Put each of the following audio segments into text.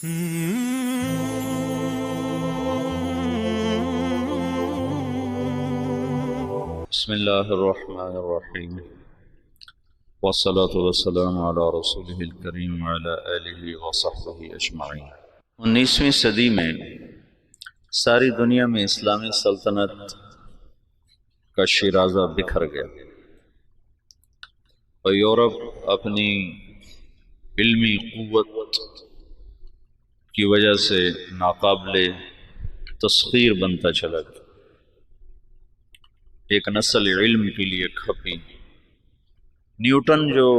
بسم اللہ الرحمن الرحیم والصلاة والسلام علی رسولہ الکریم وعلی آلہ وصحبہ اجمعین۔ 19ویں صدی میں ساری دنیا میں اسلامی سلطنت کا شیرازہ بکھر گیا اور یورپ اپنی علمی قوت کی وجہ سے ناقابل تسخیر بنتا چلا گیا۔ ایک نسل علم کے لیے کھپی۔ نیوٹن جو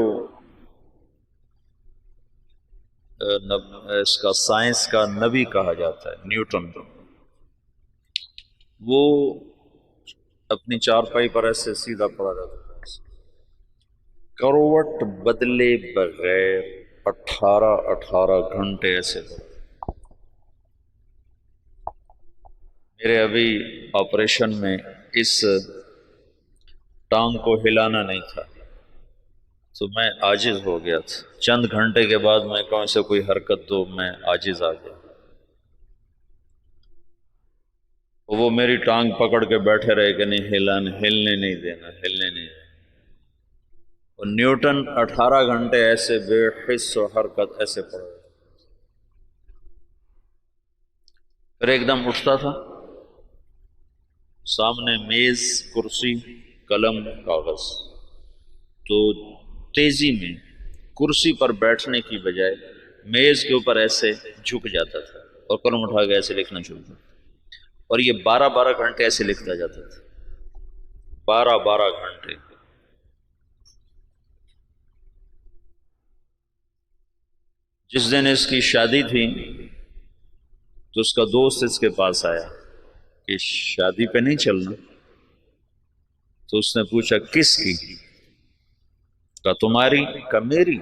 اس کا سائنس کا نبی کہا جاتا ہے، نیوٹن وہ اپنی چارپائی پر ایسے سیدھا پڑا رہتا تھا، کروٹ بدلے بغیر 18 گھنٹے ایسے پڑا۔ میرے ابھی آپریشن میں اس ٹانگ کو ہلانا نہیں تھا تو میں عاجز ہو گیا تھا۔ چند گھنٹے کے بعد میں کہوں سے کوئی حرکت دو، میں عاجز آ گیا۔ وہ میری ٹانگ پکڑ کے بیٹھے رہے کہ نہیں ہلنے نہیں دینا، ہلنے نہیں دینا۔ اور نیوٹن 18 گھنٹے ایسے بے حس و حرکت ایسے پڑا، پھر ایک دم اٹھتا تھا، سامنے میز، کرسی، قلم، کاغذ، تو تیزی میں کرسی پر بیٹھنے کی بجائے میز کے اوپر ایسے جھک جاتا تھا اور قلم اٹھا کے ایسے لکھنا شروع کرتا، اور یہ 12 گھنٹے ایسے لکھتا جاتا تھا، 12 گھنٹے۔ جس دن اس کی شادی تھی تو اس کا دوست اس کے پاس آیا کہ شادی پہ نہیں چلنا؟ تو اس نے پوچھا کس کی؟ کہا تمہاری؟ کہا میری؟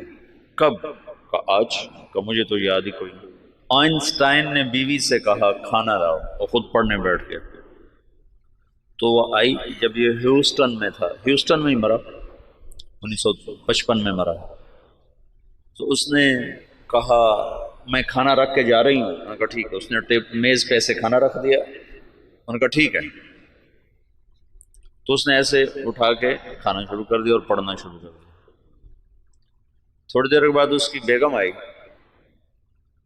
کب؟ کہا آج۔ کہا مجھے تو یاد ہی کوئی نہیں۔ آئنسٹائن نے بیوی سے کہا کھانا لاؤ، اور خود پڑھنے بیٹھ گیا۔ تو وہ آئی، جب یہ ہیوسٹن میں تھا، ہیوسٹن میں ہی مرا، 1955 میں مرا، تو اس نے کہا میں کھانا رکھ کے جا رہی ہوں۔ انہوں نے کہا ٹھیک ہے۔ اس نے میز پہ ایسے کھانا رکھ دیا، انہوں نے کہا ٹھیک ہے۔ تو اس نے ایسے اٹھا کے کھانا شروع کر دیا اور پڑھنا شروع کر دیا۔ تھوڑی دیر کے بعد اس کی بیگم آئی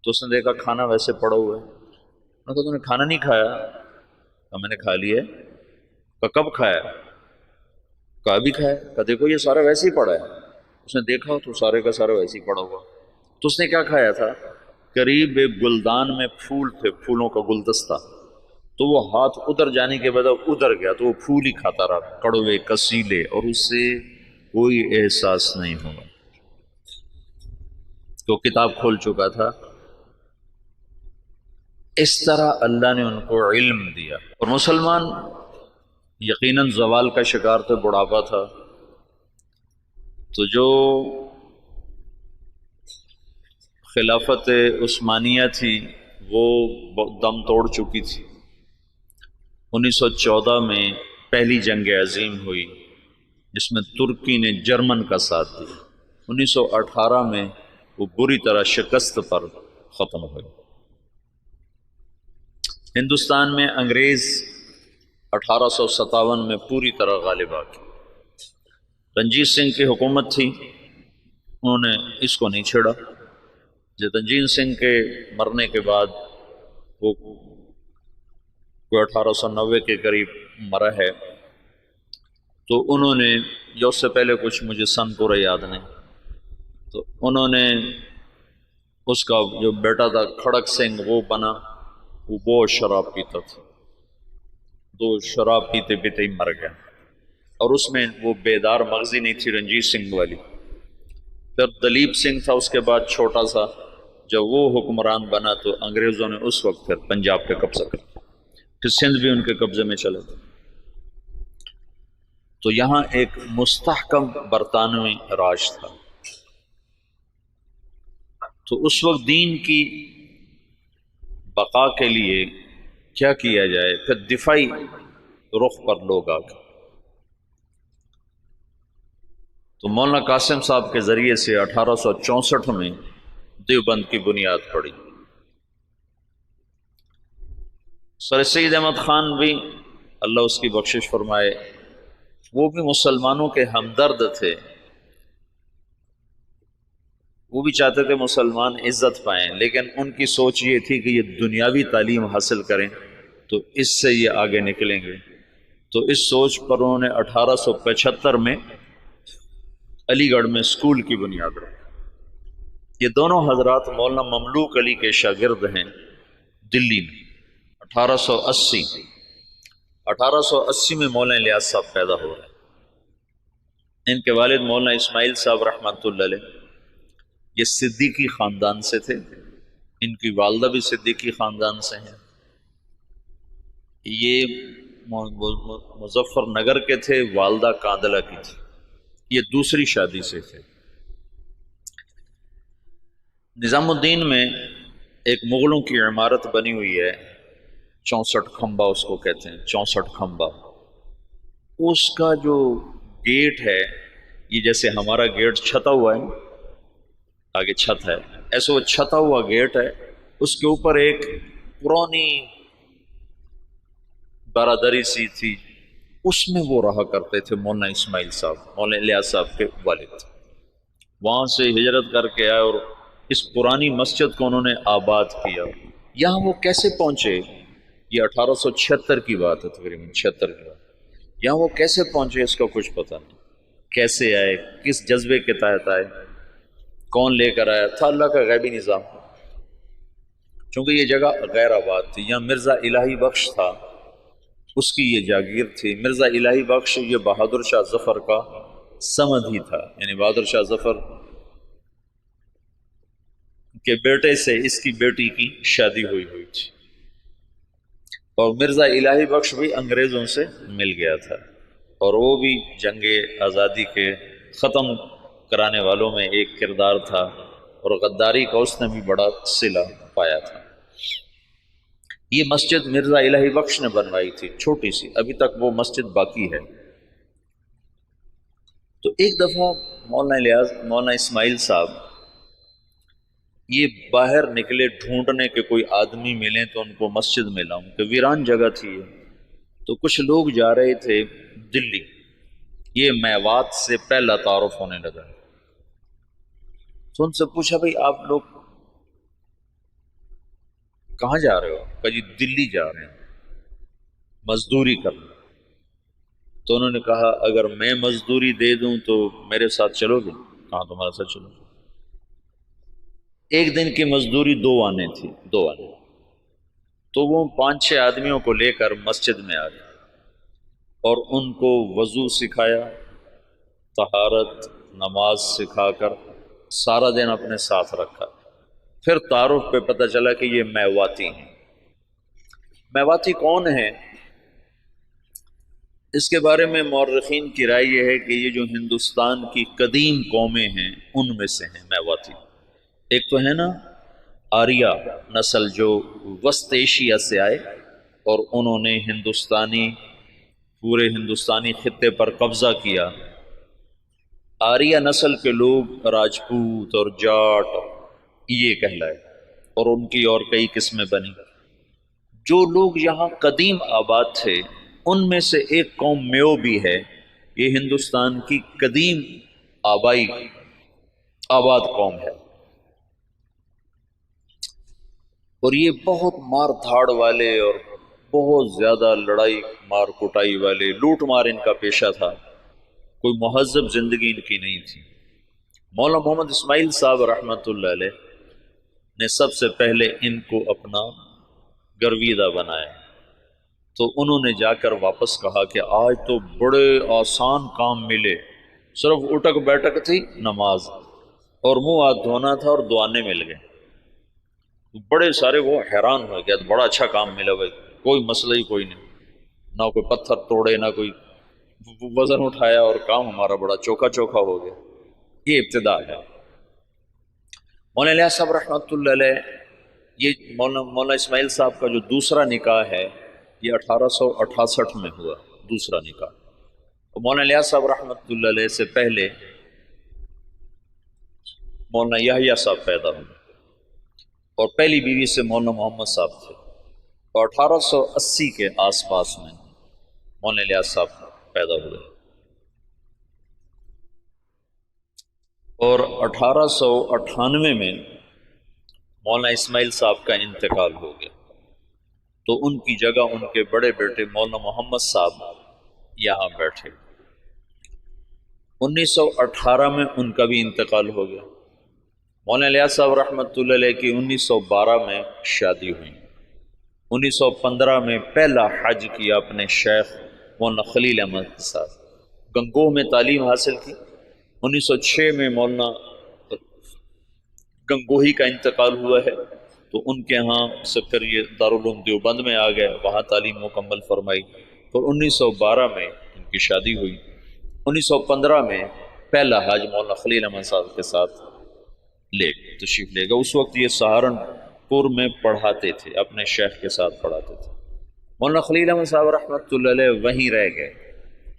تو اس نے دیکھا کھانا ویسے پڑا ہوا ہے۔ انہوں نے کہا تم نے کھانا نہیں کھایا؟ کہا میں نے کھا لیا ہے۔ کہا کب کھایا؟ کہا ابھی کھایا۔ کہا دیکھو یہ سارا ویسے ہی پڑا ہے۔ اس نے دیکھا تو سارے کا سارا ویسے ہی پڑا ہوا۔ تو اس نے کیا کھایا تھا؟ قریب ایک گلدان میں پھول تھے، پھولوں کا گلدستہ، تو وہ ہاتھ ادھر جانے کے بعد ادھر گیا تو وہ پھول ہی کھاتا رہا، کڑوے کسیلے، اور اس سے کوئی احساس نہیں ہوا۔ تو کتاب کھول چکا تھا۔ اس طرح اللہ نے ان کو علم دیا۔ اور مسلمان یقیناً زوال کا شکار تھے، بڑھاپا تھا، تو جو خلافت عثمانیہ تھی وہ دم توڑ چکی تھی۔ 1914 میں پہلی جنگ عظیم ہوئی جس میں ترکی نے جرمن کا ساتھ دیا۔ 1918 میں وہ بری طرح شکست پر ختم ہوئی۔ ہندوستان میں انگریز 1857 میں پوری طرح غالب آ گئے۔ رنجیت سنگھ کی حکومت تھی، انہوں نے اس کو نہیں چھیڑا۔ جب رنجیت سنگھ کے مرنے کے بعد وہ 1890 کے قریب مرا ہے، تو انہوں نے جو اس سے پہلے کچھ مجھے سن پورا یاد نہیں، تو انہوں نے اس کا جو بیٹا تھا کھڑک سنگھ وہ بنا، وہ بہت شراب پیتا تھا، تو شراب پیتے پیتے ہی مر گیا۔ اور اس میں وہ بیدار مغزی نہیں تھی رنجیت سنگھ والی۔ پھر دلیپ سنگھ تھا اس کے بعد چھوٹا سا، جب وہ حکمران بنا تو انگریزوں نے اس وقت پھر پنجاب پہ قبضہ کر لیا، پھر سندھ بھی ان کے قبضے میں چلا گیا۔ تو یہاں ایک مستحکم برطانوی راج تھا۔ تو اس وقت دین کی بقا کے لیے کیا کیا جائے؟ پھر دفاعی رخ پر لوگ آ گئے۔ تو مولانا قاسم صاحب کے ذریعے سے 1864 میں دیوبند کی بنیاد پڑی۔ سر سید احمد خان بھی اللہ اس کی بخشش فرمائے، وہ بھی مسلمانوں کے ہمدرد تھے، وہ بھی چاہتے تھے مسلمان عزت پائیں، لیکن ان کی سوچ یہ تھی کہ یہ دنیاوی تعلیم حاصل کریں تو اس سے یہ آگے نکلیں گے۔ تو اس سوچ پر انہوں نے 1875 میں علی گڑھ میں اسکول کی بنیاد رکھی۔ یہ دونوں حضرات مولانا مملوک علی کے شاگرد ہیں دلی میں۔ 1880 میں مولانا الیاس صاحب پیدا ہو رہے ہیں۔ ان کے والد مولانا اسماعیل صاحب رحمۃ اللہ علیہ یہ صدیقی خاندان سے تھے، ان کی والدہ بھی صدیقی خاندان سے ہیں۔ یہ مظفر نگر کے تھے، والدہ کاندلہ کی تھی، یہ دوسری شادی سے تھے۔ نظام الدین میں ایک مغلوں کی عمارت بنی ہوئی ہے، 64 کھمبا اس کو کہتے ہیں، 64 کھمبا۔ اس کا جو گیٹ ہے، یہ جیسے ہمارا گیٹ چھتا ہوا ہے، آگے چھت ہے، ایسے وہ چھتا ہوا گیٹ ہے، اس کے اوپر ایک پرانی برادری سی تھی، اس میں وہ رہا کرتے تھے مولانا اسماعیل صاحب، مولانا الیاس صاحب کے والد۔ وہاں سے ہجرت کر کے آئے اور اس پرانی مسجد کو انہوں نے آباد کیا۔ یہاں وہ کیسے پہنچے؟ یہ 1876 کی بات ہے، تقریباً 76 کی بات۔ یہاں وہ کیسے پہنچے اس کا کچھ پتہ نہیں، کیسے آئے، کس جذبے کے تحت آئے، کون لے کر آیا تھا، اللہ کا غیبی نظام۔ چونکہ یہ جگہ غیر آباد تھی، یہاں مرزا الہی بخش تھا، اس کی یہ جاگیر تھی۔ مرزا الہی بخش یہ بہادر شاہ ظفر کا سمد ہی تھا، یعنی بہادر شاہ ظفر کے بیٹے سے اس کی بیٹی کی شادی ہوئی تھی، اور مرزا الہی بخش بھی انگریزوں سے مل گیا تھا، اور وہ بھی جنگ آزادی کے ختم کرانے والوں میں ایک کردار تھا، اور غداری کا اس نے بھی بڑا صلہ پایا تھا۔ یہ مسجد مرزا الہی بخش نے بنوائی تھی، چھوٹی سی، ابھی تک وہ مسجد باقی ہے۔ تو ایک دفعہ مولانا اسماعیل صاحب یہ باہر نکلے ڈھونڈنے کے کوئی آدمی ملیں تو ان کو مسجد میں لاؤں، کہ ویران جگہ تھی یہ۔ تو کچھ لوگ جا رہے تھے دلی، یہ میوات سے پہلا تعارف ہونے لگا، تو ان سے پوچھا بھئی آپ لوگ کہاں جا رہے ہو؟ کہا جی دلی جا رہے ہیں مزدوری کرنا۔ تو انہوں نے کہا اگر میں مزدوری دے دوں تو میرے ساتھ چلو گے؟ کہاں تمہارے ساتھ چلو؟ ایک دن کی مزدوری 2 آنے تھی، 2 آنے۔ تو وہ 5-6 آدمیوں کو لے کر مسجد میں آ گئے اور ان کو وضو سکھایا، طہارت، نماز سکھا کر سارا دن اپنے ساتھ رکھا۔ پھر تعارف پہ پتہ چلا کہ یہ میواتی ہیں۔ میواتی کون ہیں؟ اس کے بارے میں مورخین کی رائے یہ ہے کہ یہ جو ہندوستان کی قدیم قومیں ہیں ان میں سے ہیں میواتی۔ ایک تو ہے نا آریہ نسل جو وسط ایشیا سے آئے اور انہوں نے پورے ہندوستانی خطے پر قبضہ کیا۔ آریہ نسل کے لوگ راجپوت اور جاٹ یہ کہلائے، اور ان کی اور کئی قسمیں بنی۔ جو لوگ یہاں قدیم آباد تھے ان میں سے ایک قوم میو بھی ہے، یہ ہندوستان کی قدیم آباد قوم ہے، اور یہ بہت مار دھاڑ والے اور بہت زیادہ لڑائی مار کٹائی والے، لوٹ مار ان کا پیشہ تھا، کوئی مہذب زندگی ان کی نہیں تھی۔ مولانا محمد اسماعیل صاحب رحمۃ اللہ علیہ نے سب سے پہلے ان کو اپنا گرویدہ بنایا، تو انہوں نے جا کر واپس کہا کہ آج تو بڑے آسان کام ملے، صرف اٹک بیٹک تھی، نماز اور منہ ہاتھ دھونا تھا اور دعانے مل گئے۔ بڑے سارے وہ حیران ہو گیا، بڑا اچھا کام ملا بھائی، کوئی مسئلہ ہی کوئی نہیں، نہ کوئی پتھر توڑے نہ کوئی وزن اٹھایا، اور کام ہمارا بڑا چوکھا چوکھا ہو گیا۔ یہ ابتدا ہے۔ مولانا الیاس صاحب رحمۃ اللہ علیہ، یہ مولانا اسماعیل صاحب کا جو دوسرا نکاح ہے یہ 1868 میں ہوا، دوسرا نکاح۔ مولانا الیاس صاحب رحمۃ اللہ علیہ سے پہلے مولانا یحییٰ صاحب پیدا ہوئے، اور پہلی بیوی سے مولانا محمد صاحب تھے، اور 1880 کے آس پاس میں مولانا الیاس صاحب پیدا ہوئے اور 1898 میں مولانا اسماعیل صاحب کا انتقال ہو گیا، تو ان کی جگہ ان کے بڑے بیٹے مولانا محمد صاحب یہاں بیٹھے۔ 1918 میں ان کا بھی انتقال ہو گیا۔ مولانا الیاس صاحب رحمۃ اللہ علیہ کی 1912 میں شادی ہوئی۔ 1915 میں پہلا حج کیا اپنے شیخ مولانا خلیل احمد کے ساتھ، گنگوہ میں تعلیم حاصل کی۔ 1906 میں مولانا گنگوہی کا انتقال ہوا ہے، تو ان کے ہاں سکریہ دارالعلوم دیوبند میں آ گئے، وہاں تعلیم مکمل فرمائی۔ اور 1912 میں ان کی شادی ہوئی۔ 1915 میں پہلا حج مولانا خلیل احمد صاحب کے ساتھ تشریف لے گا۔ اس وقت یہ سہارنپور میں پڑھاتے تھے، اپنے شیخ کے ساتھ پڑھاتے تھے۔ مولانا خلیل احمد صاحب رحمۃ اللہ علیہ وہیں رہ گئے،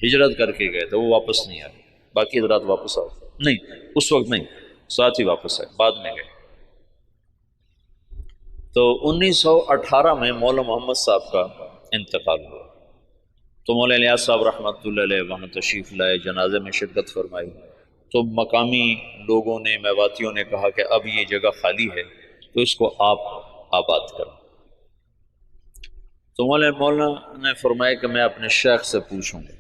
ہجرت کر کے گئے تھے، وہ واپس نہیں آئے۔ باقی حضرات واپس آؤ نہیں، اس وقت نہیں، ساتھ ہی واپس آئے، بعد میں گئے۔ تو 1918 میں مولانا محمد صاحب کا انتقال ہوا، تو مولانا الیاس صاحب رحمۃ اللہ علیہ وہاں تشریف لائے، جنازے میں شرکت فرمائی۔ تو مقامی لوگوں نے، میواتیوں نے کہا کہ اب یہ جگہ خالی ہے تو اس کو آپ آباد کریں۔ تو مولانا نے فرمایا کہ میں اپنے شیخ سے پوچھوں گا۔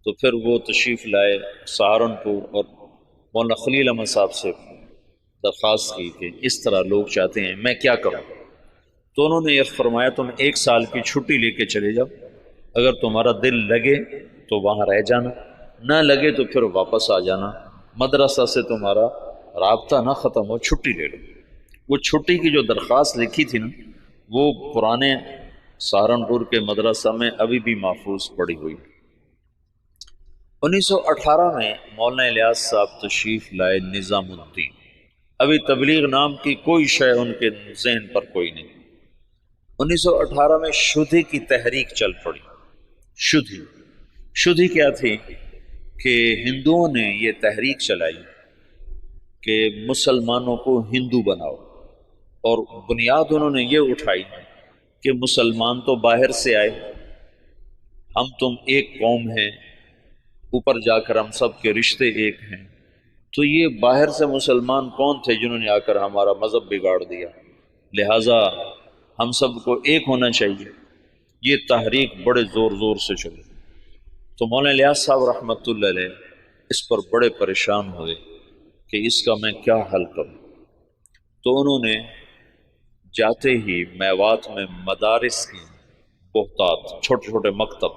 تو پھر وہ تشریف لائے سہارنپور اور مولانا خلیل احمد صاحب سے درخواست کی کہ اس طرح لوگ چاہتے ہیں، میں کیا کروں؟ تو انہوں نے یہ فرمایا تم 1 سال کی چھٹی لے کے چلے جاؤ، اگر تمہارا دل لگے تو وہاں رہ جانا، نہ لگے تو پھر واپس آ جانا، مدرسہ سے تمہارا رابطہ نہ ختم ہو، چھٹی لے لو۔ وہ چھٹی کی جو درخواست لکھی تھی نا، وہ پرانے سہارنپور کے مدرسہ میں ابھی بھی محفوظ پڑی ہوئی۔ 1918 میں مولانا الیاس صاحب تشریف لائے نظام الدین۔ ابھی تبلیغ نام کی کوئی شے ان کے ذہن پر کوئی نہیں۔ 1918 میں شدھی کی تحریک چل پڑی۔ شدھی کیا تھی کہ ہندوؤں نے یہ تحریک چلائی کہ مسلمانوں کو ہندو بناؤ، اور بنیاد انہوں نے یہ اٹھائی کہ مسلمان تو باہر سے آئے، ہم تم ایک قوم ہیں، اوپر جا کر ہم سب کے رشتے ایک ہیں، تو یہ باہر سے مسلمان کون تھے جنہوں نے آ کر ہمارا مذہب بگاڑ دیا، لہٰذا ہم سب کو ایک ہونا چاہیے۔ یہ تحریک بڑے زور زور سے چلی، تو مولانا الیاس صاحب رحمۃ اللہ علیہ اس پر بڑے پریشان ہوئے کہ اس کا میں کیا حل کروں۔ تو انہوں نے جاتے ہی میوات میں مدارس کی بہتات، چھوٹے چھوٹے مکتب،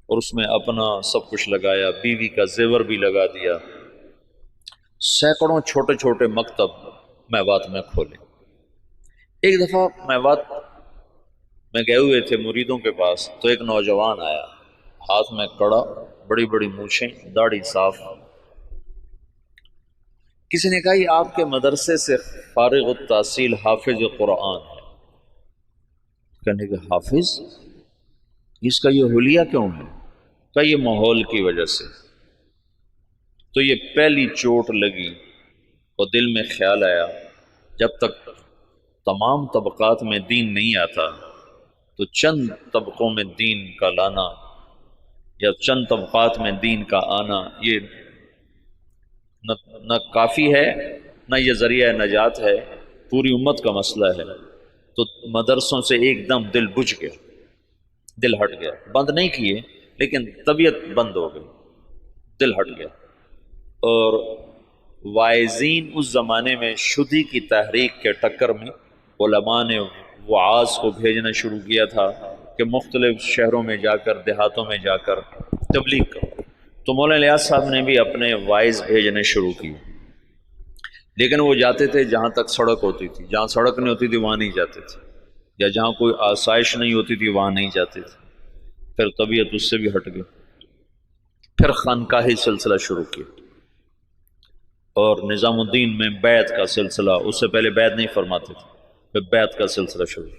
اور اس میں اپنا سب کچھ لگایا، بیوی کا زیور بھی لگا دیا، سینکڑوں چھوٹے چھوٹے مکتب میوات میں کھولے۔ ایک دفعہ میوات میں گئے ہوئے تھے مریدوں کے پاس، تو ایک نوجوان آیا، ہاتھ میں کڑا، بڑی بڑی مونچھیں، داڑھی صاف۔ کسی نے کہا یہ آپ کے مدرسے سے فارغ التحصیل حافظ قرآن ہے۔ کہنے کہ حافظ، اس کا یہ حلیہ کیوں ہے؟ کہ یہ ماحول کی وجہ سے۔ تو یہ پہلی چوٹ لگی اور دل میں خیال آیا، جب تک تمام طبقات میں دین نہیں آتا تو چند طبقوں میں دین کا لانا یا چند طبقات میں دین کا آنا یہ نہ کافی ہے، نہ یہ ذریعہ نجات ہے، پوری امت کا مسئلہ ہے۔ تو مدرسوں سے ایک دم دل بجھ گیا، دل ہٹ گیا، بند نہیں کیے لیکن طبیعت بند ہو گئی، دل ہٹ گیا۔ اور وائزین اس زمانے میں شدھی کی تحریک کے ٹکر میں علماء نے وعاظ کو بھیجنا شروع کیا تھا کہ مختلف شہروں میں جا کر، دیہاتوں میں جا کر تبلیغ کرو۔ تو مولانا الیاس صاحب نے بھی اپنے وائز بھیجنے شروع کی، لیکن وہ جاتے تھے جہاں تک سڑک ہوتی تھی، جہاں سڑک نہیں ہوتی تھی وہاں نہیں جاتے تھے، یا جہاں کوئی آسائش نہیں ہوتی تھی وہاں نہیں جاتے تھے۔ پھر طبیعت اس سے بھی ہٹ گئی، پھر خانقاہی سلسلہ شروع کیا، اور نظام الدین میں بیعت کا سلسلہ، اس سے پہلے بیعت نہیں فرماتے تھے، پھر بیعت کا سلسلہ شروع۔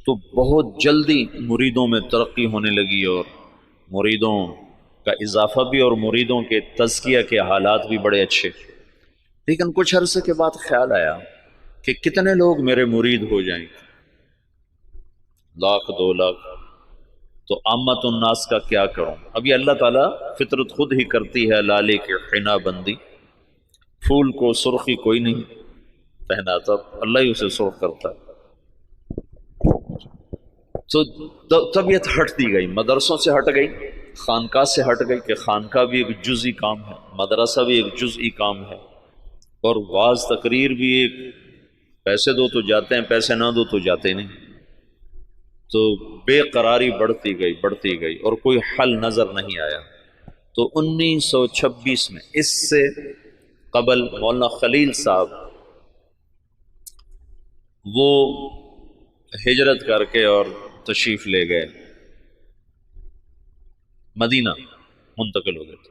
تو بہت جلدی مریدوں میں ترقی ہونے لگی، اور مریدوں کا اضافہ بھی، اور مریدوں کے تزکیہ کے حالات بھی بڑے اچھے۔ لیکن کچھ عرصے کے بعد خیال آیا کہ کتنے لوگ میرے مرید ہو جائیں گے، لاکھ 2 لاکھ، تو عامت الناس کا کیا کروں؟ ابھی اللہ تعالیٰ فطرت خود ہی کرتی ہے لالے کے حنا بندی، پھول کو سرخی کوئی نہیں پہناتا، اللہ ہی اسے سرخ کرتا ہے۔ تو طبیعت ہٹ دی گئی، مدرسوں سے ہٹ گئی، خانقاہ سے ہٹ گئی کہ خانقاہ بھی ایک جزئی کام ہے، مدرسہ بھی ایک جزئی کام ہے، اور واعظ تقریر بھی ایک، پیسے دو تو جاتے ہیں، پیسے نہ دو تو جاتے نہیں۔ تو بے قراری بڑھتی گئی اور کوئی حل نظر نہیں آیا۔ تو 1926 میں، اس سے قبل مولانا خلیل صاحب وہ ہجرت کر کے اور تشریف لے گئے، مدینہ منتقل ہو گئے تھے۔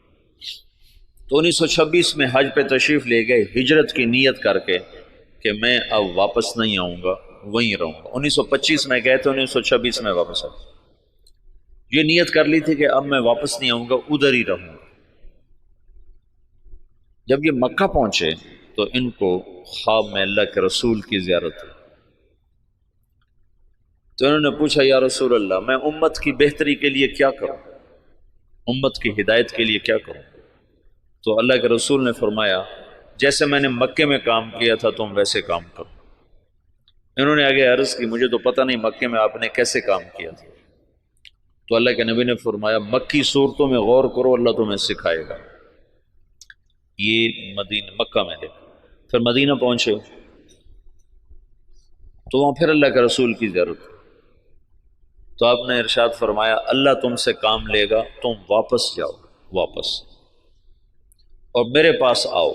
تو 1926 میں حج پہ تشریف لے گئے، ہجرت کی نیت کر کے کہ میں اب واپس نہیں آؤں گا، وہیں رہوں گا۔ 1925 میں گئے تھے، 1926 میں واپس آئے۔ یہ نیت کر لی تھی کہ اب میں واپس نہیں آؤں گا، ادھر ہی رہوں گا۔ جب یہ مکہ پہنچے تو ان کو خواب میں اللہ کے رسول کی زیارت ہوئی۔ تو انہوں نے پوچھا یا رسول اللہ، میں امت کی بہتری کے لیے کیا کروں، امت کی ہدایت کے لیے کیا کروں؟ تو اللہ کے رسول نے فرمایا جیسے میں نے مکے میں کام کیا تھا تم ویسے کام کرو۔ انہوں نے آگے عرض کی مجھے تو پتہ نہیں مکے میں آپ نے کیسے کام کیا تھا۔ تو اللہ کے نبی نے فرمایا مکی صورتوں میں غور کرو، اللہ تمہیں سکھائے گا۔ یہ مکہ میں دیکھا۔ پھر مدینہ پہنچے تو وہاں پھر اللہ کے رسول کی ضرورت، تو آپ نے ارشاد فرمایا اللہ تم سے کام لے گا، تم واپس جاؤ، واپس اور میرے پاس آؤ۔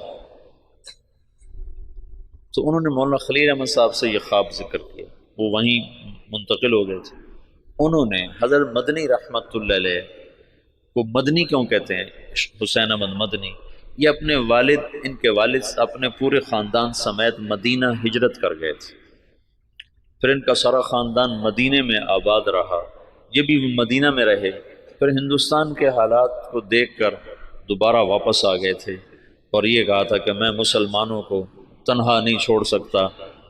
تو انہوں نے مولانا خلیل احمد صاحب سے یہ خواب ذکر کیا، وہ وہیں منتقل ہو گئے تھے۔ انہوں نے حضرت مدنی رحمت اللہ علیہ کو، مدنی کیوں کہتے ہیں، حسین احمد مدنی، یہ اپنے والد، ان کے والد اپنے پورے خاندان سمیت مدینہ ہجرت کر گئے تھے، پھر ان کا سارا خاندان مدینے میں آباد رہا، یہ بھی مدینہ میں رہے، پھر ہندوستان کے حالات کو دیکھ کر دوبارہ واپس آ گئے تھے، اور یہ کہا تھا کہ میں مسلمانوں کو تنہا نہیں چھوڑ سکتا،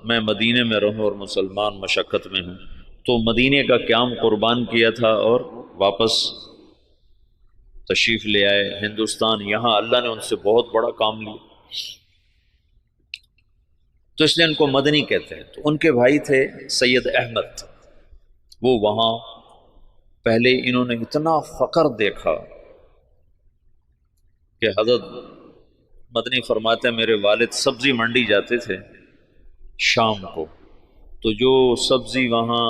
میں مدینے میں رہوں اور مسلمان مشقت میں ہوں۔ تو مدینے کا قیام قربان کیا تھا اور واپس تشریف لے آئے ہندوستان۔ یہاں اللہ نے ان سے بہت بڑا کام لیا، تو اس لیے ان کو مدنی کہتے ہیں۔ تو ان کے بھائی تھے سید احمد، وہ وہاں پہلے انہوں نے اتنا فقر دیکھا کہ حضرت مدنی فرماتے ہیں میرے والد سبزی منڈی جاتے تھے شام کو، تو جو سبزی وہاں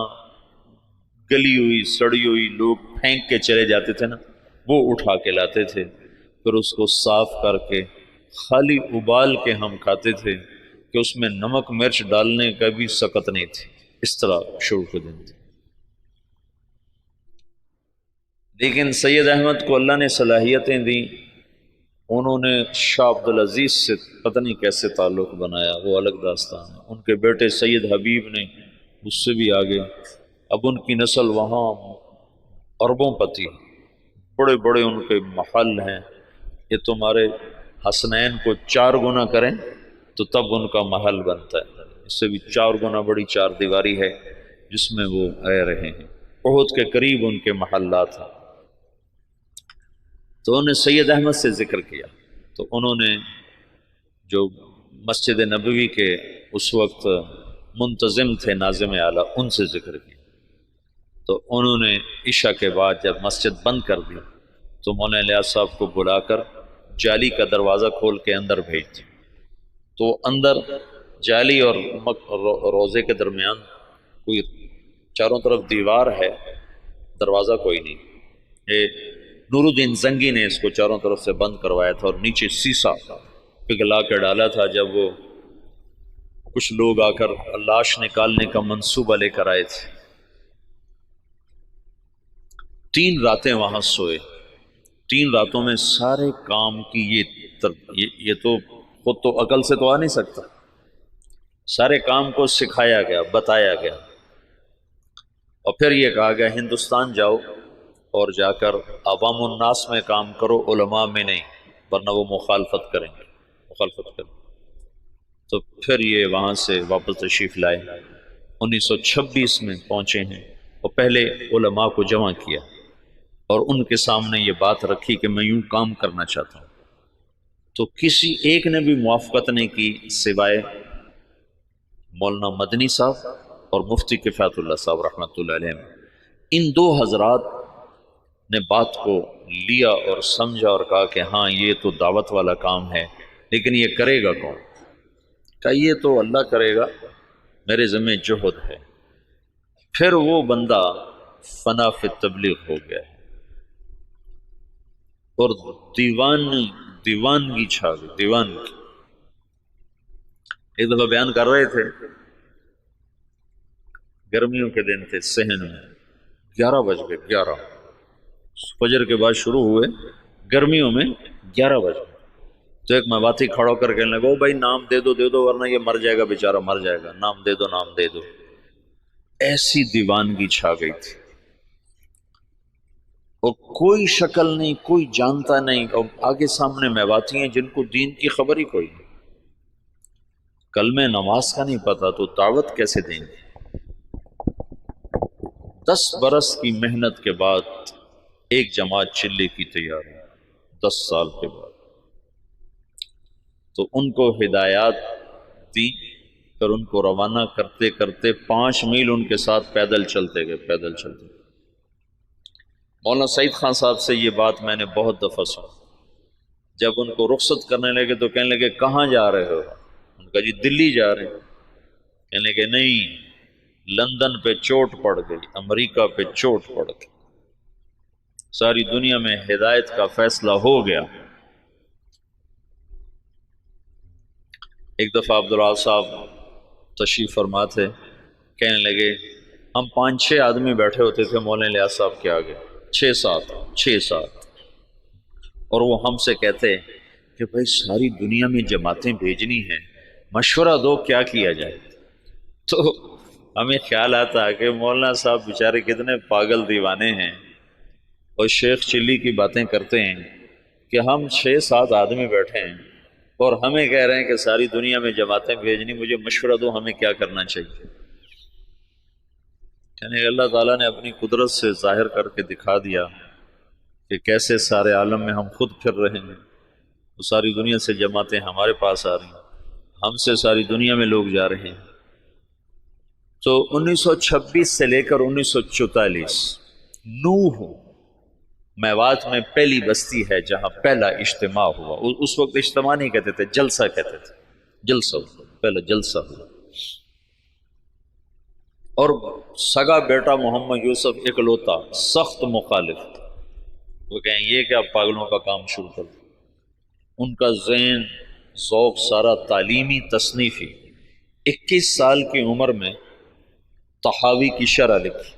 گلی ہوئی سڑی ہوئی لوگ پھینک کے چلے جاتے تھے نا، وہ اٹھا کے لاتے تھے، پھر اس کو صاف کر کے خالی ابال کے ہم کھاتے تھے کہ اس میں نمک مرچ ڈالنے کا بھی سکت نہیں تھی، اس طرح شروع کے دن تھے۔ لیکن سید احمد کو اللہ نے صلاحیتیں دیں، انہوں نے شاہ عبدالعزیز سے پتہ نہیں کیسے تعلق بنایا، وہ الگ داستان ہے۔ ان کے بیٹے سید حبیب نے اس سے بھی آگے، اب ان کی نسل وہاں اربوں پتی، بڑے بڑے ان کے محل ہیں، یہ تمہارے حسنین کو 4 گنا کریں تو تب ان کا محل بنتا ہے، اس سے بھی 4 گنا بڑی 4 دیواری ہے جس میں وہ رہ رہے ہیں، احد کے قریب ان کے محلات ہیں۔ تو انہوں نے سید احمد سے ذکر کیا، تو انہوں نے جو مسجد نبوی کے اس وقت منتظم تھے ناظم اعلیٰ، ان سے ذکر کیا، تو انہوں نے عشاء کے بعد جب مسجد بند کر دی تو مولانا الیاس صاحب کو بلا کر جالی کا دروازہ کھول کے اندر بھیج دیا، تو اندر جالی اور روزے کے درمیان کوئی چاروں طرف دیوار ہے، دروازہ کوئی نہیں، یہ نور الدین زنگی نے اس کو چاروں طرف سے بند کروایا تھا، اور نیچے سیسا پگھلا کے ڈالا تھا۔ جب وہ کچھ لوگ آ کر لاش نکالنے کا منصوبہ لے کر آئے تھے، 3 راتیں وہاں سوئے، 3 راتوں میں سارے کام کی یہ تو خود تو عقل سے تو آ نہیں سکتا، سارے کام کو سکھایا گیا، بتایا گیا، اور پھر یہ کہا گیا ہندوستان جاؤ اور جا کر عوام الناس میں کام کرو، علماء میں نہیں، ورنہ وہ مخالفت کریں گے، تو پھر یہ وہاں سے واپس تشریف لائے، 1926 میں پہنچے ہیں اور پہلے علماء کو جمع کیا اور ان کے سامنے یہ بات رکھی کہ میں یوں کام کرنا چاہتا ہوں، تو کسی ایک نے بھی موافقت نہیں کی سوائے مولانا مدنی صاحب اور مفتی کفایت اللہ صاحب رحمۃ اللہ علیہ۔ ان دو حضرات نے بات کو لیا اور سمجھا اور کہا کہ ہاں یہ تو دعوت والا کام ہے، لیکن یہ کرے گا کون؟ کہا یہ تو اللہ کرے گا، میرے ذمہ جہد ہے۔ پھر وہ بندہ فنا فی تبلیغ ہو گیا ہے اور دیوانگی چھا گئی، دیوانگی۔ ایک دفعہ بیان کر رہے تھے، گرمیوں کے دن تھے، صحن میں 11 بج گئے، 11 فجر کے بعد شروع ہوئے، گرمیوں میں 11 بج گئے۔ تو ایک مواتی کھڑا کر کے لگا، بھائی نام دے دو ورنہ یہ مر جائے گا، بیچارہ مر جائے گا، نام دے دو۔ ایسی دیوانگی چھا گئی تھی اور کوئی شکل نہیں، کوئی جانتا نہیں، اور آگے سامنے میواتی ہیں جن کو دین کی خبر ہی کوئی نہیں، کلمہ نماز کا نہیں پتا، تو دعوت کیسے دیں گے؟ 10 برس کی محنت کے بعد ایک جماعت چلے کی تیار ہے، 10 سال کے بعد۔ تو ان کو ہدایات دی، پھر ان کو روانہ کرتے کرتے 5 میل ان کے ساتھ پیدل چلتے گئے، پیدل چلتے گئے۔ مولانا سعید خان صاحب سے یہ بات میں نے بہت دفعہ سنا، جب ان کو رخصت کرنے لگے تو کہنے لگے کہاں جا رہے ہو؟ ان کا جی دلی جا رہے ہیں۔ کہنے لگے نہیں، لندن پہ چوٹ پڑ گئی، امریکہ پہ چوٹ پڑ گئی، ساری دنیا میں ہدایت کا فیصلہ ہو گیا۔ ایک دفعہ عبدالعال صاحب تشریف فرما تھے، کہنے لگے ہم 5-6 آدمی بیٹھے ہوتے تھے مولانا الیاس صاحب کے آگے، 6-7 اور وہ ہم سے کہتے کہ بھائی ساری دنیا میں جماعتیں بھیجنی ہیں، مشورہ دو کیا کیا جائے۔ تو ہمیں خیال آتا کہ مولانا صاحب بیچارے کتنے پاگل دیوانے ہیں اور شیخ چلی کی باتیں کرتے ہیں کہ ہم 6-7 آدمی بیٹھے ہیں اور ہمیں کہہ رہے ہیں کہ ساری دنیا میں جماعتیں بھیجنی، مجھے مشورہ دو ہمیں کیا کرنا چاہیے۔ یعنی اللہ تعالیٰ نے اپنی قدرت سے ظاہر کر کے دکھا دیا کہ کیسے سارے عالم میں ہم خود پھر رہے ہیں، تو ساری دنیا سے جماعتیں ہمارے پاس آ رہی ہیں، ہم سے ساری دنیا میں لوگ جا رہے ہیں۔ تو 1926 سے لے کر 1944 نوح میوات میں پہلی بستی ہے جہاں پہلا اجتماع ہوا۔ اس وقت اجتماع نہیں کہتے تھے، جلسہ کہتے تھے، جلسہ، پہلا جلسہ ہوا۔ اور سگا بیٹا محمد یوسف اکلوتا سخت مخالف، وہ کہیں یہ کیا پاگلوں کا کام شروع کر دیا۔ ان کا ذہن ذوق سارا تعلیمی تصنیفی۔ 21 سال کی عمر میں طحاوی کی شرح لکھی،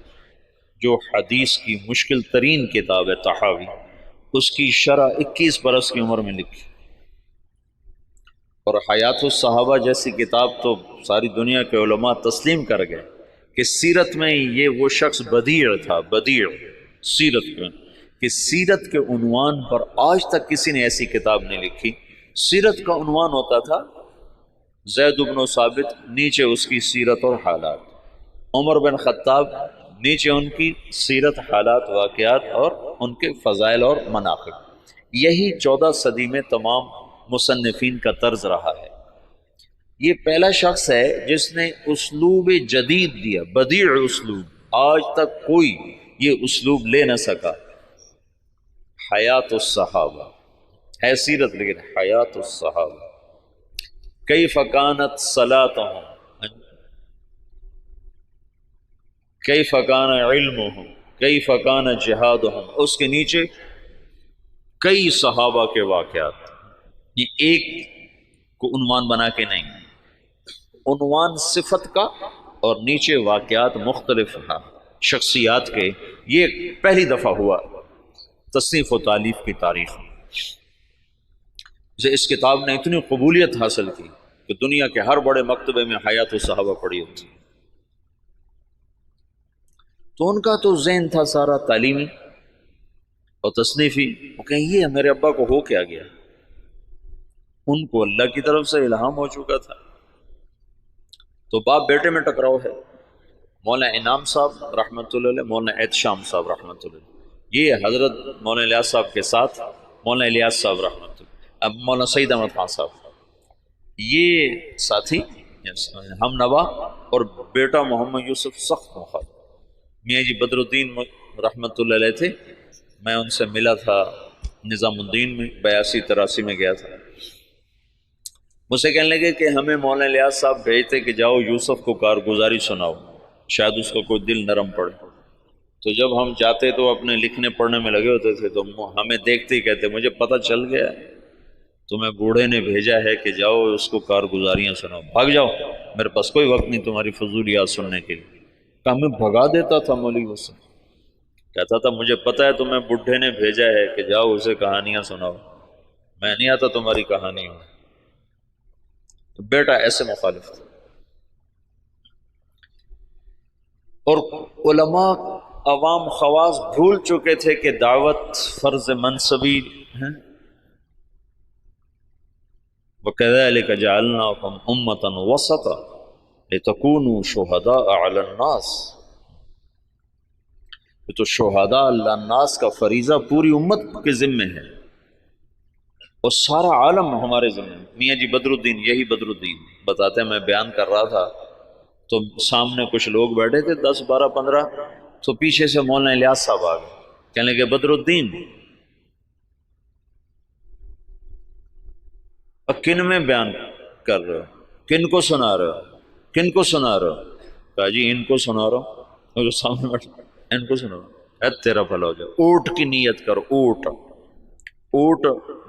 جو حدیث کی مشکل ترین کتاب ہے طحاوی، اس کی شرح 21 برس کی عمر میں لکھی۔ اور حیات الصحابہ جیسی کتاب تو ساری دنیا کے علماء تسلیم کر گئے کہ سیرت میں یہ وہ شخص بدیع تھا، بدیع سیرت میں، کہ سیرت کے عنوان پر آج تک کسی نے ایسی کتاب نہیں لکھی۔ سیرت کا عنوان ہوتا تھا زید بن ثابت، نیچے اس کی سیرت اور حالات، عمر بن خطاب، نیچے ان کی سیرت، حالات، واقعات اور ان کے فضائل اور مناقب۔ یہی 14 صدی میں تمام مصنفین کا طرز رہا ہے۔ یہ پہلا شخص ہے جس نے اسلوب جدید دیا، بدیع اسلوب، آج تک کوئی یہ اسلوب لے نہ سکا۔ حیات الصحابہ ہے سیرت، لیکن حیات الصحابہ، کیف کانت صلاتہم، کیف کان علمہم، کیف کان جہادہم، اس کے نیچے کئی صحابہ کے واقعات۔ یہ ایک کو عنوان بنا کے نہیں، عنوان صفت کا اور نیچے واقعات مختلف شخصیات کے۔ یہ پہلی دفعہ ہوا تصنیف و تالیف کی تاریخ میں۔ اس کتاب نے اتنی قبولیت حاصل کی کہ دنیا کے ہر بڑے مکتبے میں حیات الصحابہ پڑھی ہوتی۔ تو ان کا تو ذہن تھا سارا تعلیمی اور تصنیفی۔ وہ کہیں یہ میرے ابا کو ہو کیا گیا؟ ان کو اللہ کی طرف سے الہام ہو چکا تھا۔ تو باپ بیٹے میں ٹکراؤ ہے، مولانا انعام صاحب رحمۃ اللہ علیہ، مولانا احتشام صاحب رحمۃ اللہ علیہ، یہ حضرت مولانا الیاس صاحب کے ساتھ مولانا الیاس صاحب رحمۃ اللہ، اب مولانا سعید احمد خان صاحب، یہ ساتھی ہم نوا، اور بیٹا محمد یوسف سخت مخالف۔ میاں جی بدر الدین رحمۃ اللہ علیہ تھے، میں ان سے ملا تھا نظام الدین میں 82-83 میں گیا تھا، مجھ سے کہنے لگے کہ ہمیں مولانا الیاس صاحب بھیجتے کہ جاؤ یوسف کو کارگزاری سناؤ، شاید اس کا کوئی دل نرم پڑے۔ تو جب ہم جاتے تو اپنے لکھنے پڑھنے میں لگے ہوتے تھے، تو ہمیں دیکھتے ہی کہتے مجھے پتہ چل گیا تمہیں بوڑھے نے بھیجا ہے کہ جاؤ اس کو کارگزاریاں سناؤ، بھاگ جاؤ، میرے پاس کوئی وقت نہیں تمہاری فضولیات سننے کے لیے۔ کہ ہمیں بھگا دیتا تھا مولوی حسن، کہتا تھا مجھے پتہ ہے تمہیں بڈھے نے بھیجا ہے کہ جاؤ اسے کہانیاں سناؤ، میں نہیں آتا تمہاری کہانیوں میں۔ بیٹا ایسے مخالف تھا۔ اور علماء عوام خواص بھول چکے تھے کہ دعوت فرض منصبی ہے۔ وَكَذَلِكَ جَعَلْنَاكُمْ أُمَّةً وَسَطًا لِتَكُونُوا شُهَدَاءَ عَلَى النَّاسِ، یہ تو شہداء اللہ الناس کا فریضہ پوری امت کے ذمے ہے، اور سارا عالم ہمارے ذمے ہے۔ میاں جی بدر الدین، یہی بدر الدین بتاتے ہیں، میں بیان کر رہا تھا تو سامنے کچھ لوگ بیٹھے تھے 10 12 15، تو پیچھے سے مولانا الیاس صاحب آ گئے، کہنے لگے بدر الدین اب کن میں بیان کر رہے ہو، کن کو سنا رہے ہو، کن کو سنا رہے ہو؟ کہا جی ان کو سنا رہا ہوں، اور جو سامنے بیٹھے ان کو سنا رہا ہوں۔ اے تیرا بھلا ہو جائے، اونٹ کی نیت کر، اونٹ، اونٹ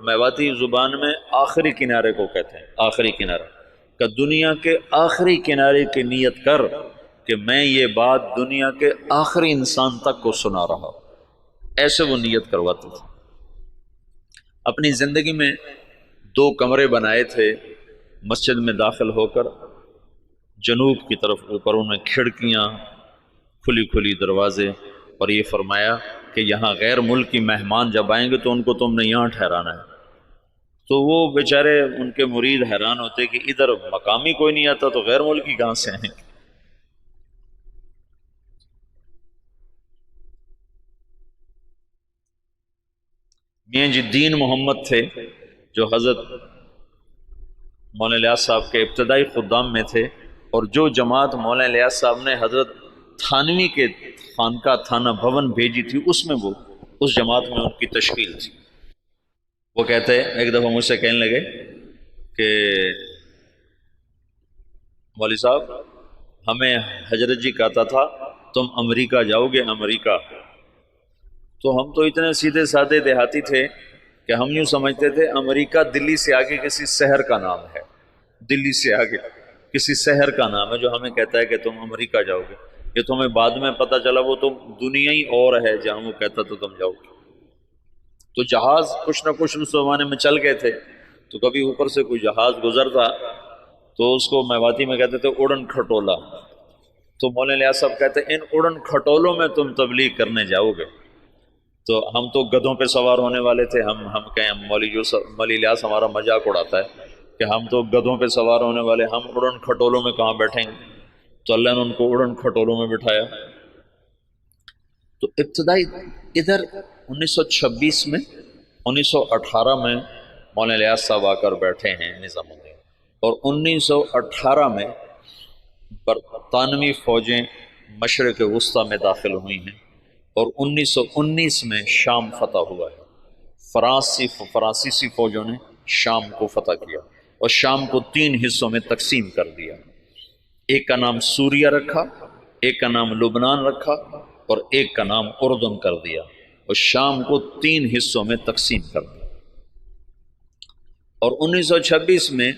میواتی زبان میں آخری کنارے کو کہتے ہیں، آخری کنارہ، کہ دنیا کے آخری کنارے کی نیت کر کہ میں یہ بات دنیا کے آخری انسان تک کو سنا رہا ہوں، ایسے وہ نیت کرواتے تھے۔ اپنی زندگی میں 2 کمرے بنائے تھے مسجد میں داخل ہو کر، جنوب کی طرف، اوپر ان میں کھڑکیاں، کھلی کھلی دروازے، اور یہ فرمایا کہ یہاں غیر ملکی مہمان جب آئیں گے تو ان کو تم نے یہاں ٹھہرانا ہے۔ تو وہ بیچارے ان کے مرید حیران ہوتے کہ ادھر مقامی کوئی نہیں آتا تو غیر ملکی کہاں سے آئیں؟ میاں جی دین محمد تھے جو حضرت مولانا الیاس صاحب کے ابتدائی خدام میں تھے، اور جو جماعت مولانا الیاس صاحب نے حضرت تھانوی کے خانقاہ تھانہ بھون بھیجی تھی، اس میں وہ اس جماعت میں ان کی تشکیل تھی۔ وہ کہتے ہیں، ایک دفعہ مجھ سے کہنے لگے کہ مولوی صاحب ہمیں حضرت جی کہتا تھا تم امریکہ جاؤ گے، امریکہ۔ تو ہم تو اتنے سیدھے سادے دیہاتی تھے کہ ہم یوں سمجھتے تھے امریکہ دلی سے آگے کسی شہر کا نام ہے، دلی سے آگے کسی شہر کا نام ہے جو ہمیں کہتا ہے کہ تم امریکہ جاؤ گے۔ یہ تمہیں بعد میں پتہ چلا وہ تو دنیا ہی اور ہے جہاں وہ کہتا تو تم جاؤ گے۔ تو جہاز کچھ نہ کچھ اس زمانے میں چل گئے تھے، تو کبھی اوپر سے کوئی جہاز گزرتا تو اس کو میواتی میں کہتے تھے اڑن کھٹولا۔ تو مولانا الیاس صاحب کہتے ہیں ان اڑن کھٹولوں میں تم تبلیغ کرنے جاؤ گے۔ تو ہم تو گدھوں پہ سوار ہونے والے تھے، ہم کہیں مولوی الیاس ہمارا مذاق اڑاتا ہے کہ ہم تو گدھوں پہ سوار ہونے والے، ہم اڑن کھٹولوں میں کہاں بیٹھیں گے؟ تو اللہ نے ان کو اڑن کھٹولوں میں بٹھایا۔ تو ابتدائی ادھر 1926 میں 1918 میں مولانا الیاس صاحب آ کر بیٹھے ہیں نظام الدین، اور 1918 میں برطانوی فوجیں مشرق وسطیٰ میں داخل ہوئی ہیں، اور 1919 میں شام فتح ہوا ہے۔ فرانسیسی فوجوں نے شام کو فتح کیا، اور شام کو 3 حصوں میں تقسیم کر دیا، ایک کا نام سوریہ رکھا، ایک کا نام لبنان رکھا، اور ایک کا نام اردن کر دیا، اور شام کو 3 حصوں میں تقسیم کر دیا۔ اور 1926 میں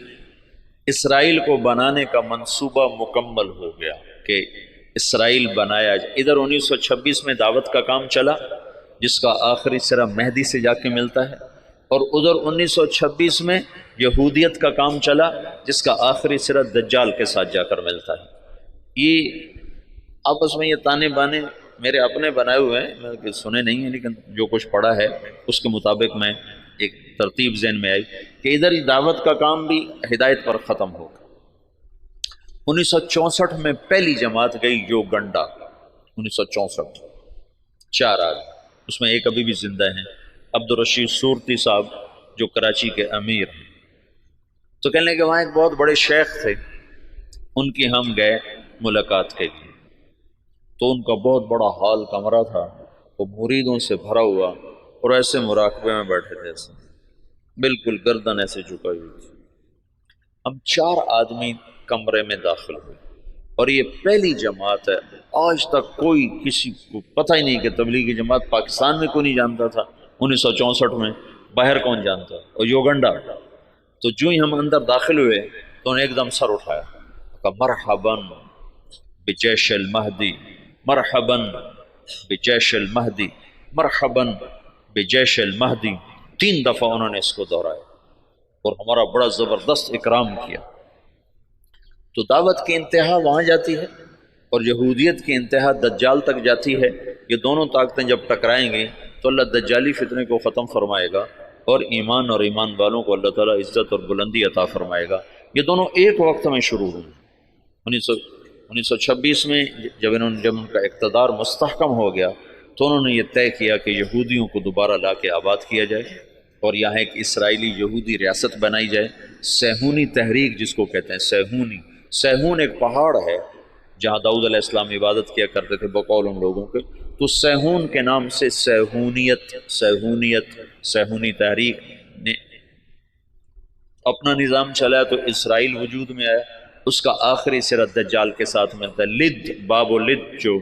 اسرائیل کو بنانے کا منصوبہ مکمل ہو گیا کہ اسرائیل بنایا جائے۔ ادھر 1926 میں دعوت کا کام چلا جس کا آخری سرا مہدی سے جا کے ملتا ہے، اور ادھر 1926 میں یہودیت کا کام چلا جس کا آخری سرا دجال کے ساتھ جا کر ملتا ہے۔ یہ آپس میں یہ تانے بانے میرے اپنے بنائے ہوئے ہیں، میں سنے نہیں ہیں، لیکن جو کچھ پڑھا ہے اس کے مطابق میں ایک ترتیب ذہن میں آئی کہ ادھر دعوت کا کام بھی ہدایت پر ختم ہوگا۔ 1964 میں پہلی جماعت گئی یوگنڈا، 1964، 4 آدمی، اس میں ایک ابھی بھی زندہ ہیں، عبدالرشید صورتی صاحب جو کراچی کے امیر ہیں۔ تو کہنے لگے وہاں ایک بہت بڑے شیخ تھے، ان کی ہم گئے ملاقات کے لیے، تو ان کا بہت بڑا ہال کمرہ تھا، وہ مریدوں سے بھرا ہوا، اور ایسے مراقبے میں بیٹھے تھے، ایسے بالکل گردن ایسے جھکائی ہوئی تھی۔ ہم 4 آدمی کمرے میں داخل ہوئے، اور یہ پہلی جماعت ہے، آج تک کوئی کسی کو پتہ ہی نہیں کہ تبلیغی جماعت پاکستان میں کوئی نہیں جانتا تھا 1964 میں، باہر کون جانتا، اور یوگنڈا۔ تو جو ہی ہم اندر داخل ہوئے تو انہیں ایک دم سر اٹھایا، کہا مرحباً بجیش المہدی، مرحباً بجیش المہدی، مرحباً بجیش المہدی، 3 دفعہ انہوں نے اس کو دہرایا، اور ہمارا بڑا زبردست اکرام کیا۔ تو دعوت کی انتہا وہاں جاتی ہے، اور یہودیت کی انتہا دجال تک جاتی ہے۔ یہ دونوں طاقتیں جب ٹکرائیں گی تو اللہ دجالی فتنے کو ختم فرمائے گا، اور ایمان والوں کو اللہ تعالیٰ عزت اور بلندی عطا فرمائے گا۔ یہ دونوں ایک وقت میں شروع ہوئے۔ 1926 میں جب ان کا اقتدار مستحکم ہو گیا تو انہوں نے یہ طے کیا کہ یہودیوں کو دوبارہ لا کے آباد کیا جائے، اور یہاں ایک اسرائیلی یہودی ریاست بنائی جائے، سیہونی تحریک جس کو کہتے ہیں، سیہون ایک پہاڑ ہے جہاں داؤد علیہ السلام عبادت کیا کرتے تھے بقول ان لوگوں کے، تو سیہون کے نام سے سیہونی تحریک نے اپنا نظام چلایا، تو اسرائیل وجود میں آیا۔ اس کا آخری سرا دجال کے ساتھ ملتا ہے، لد، باب و لد جو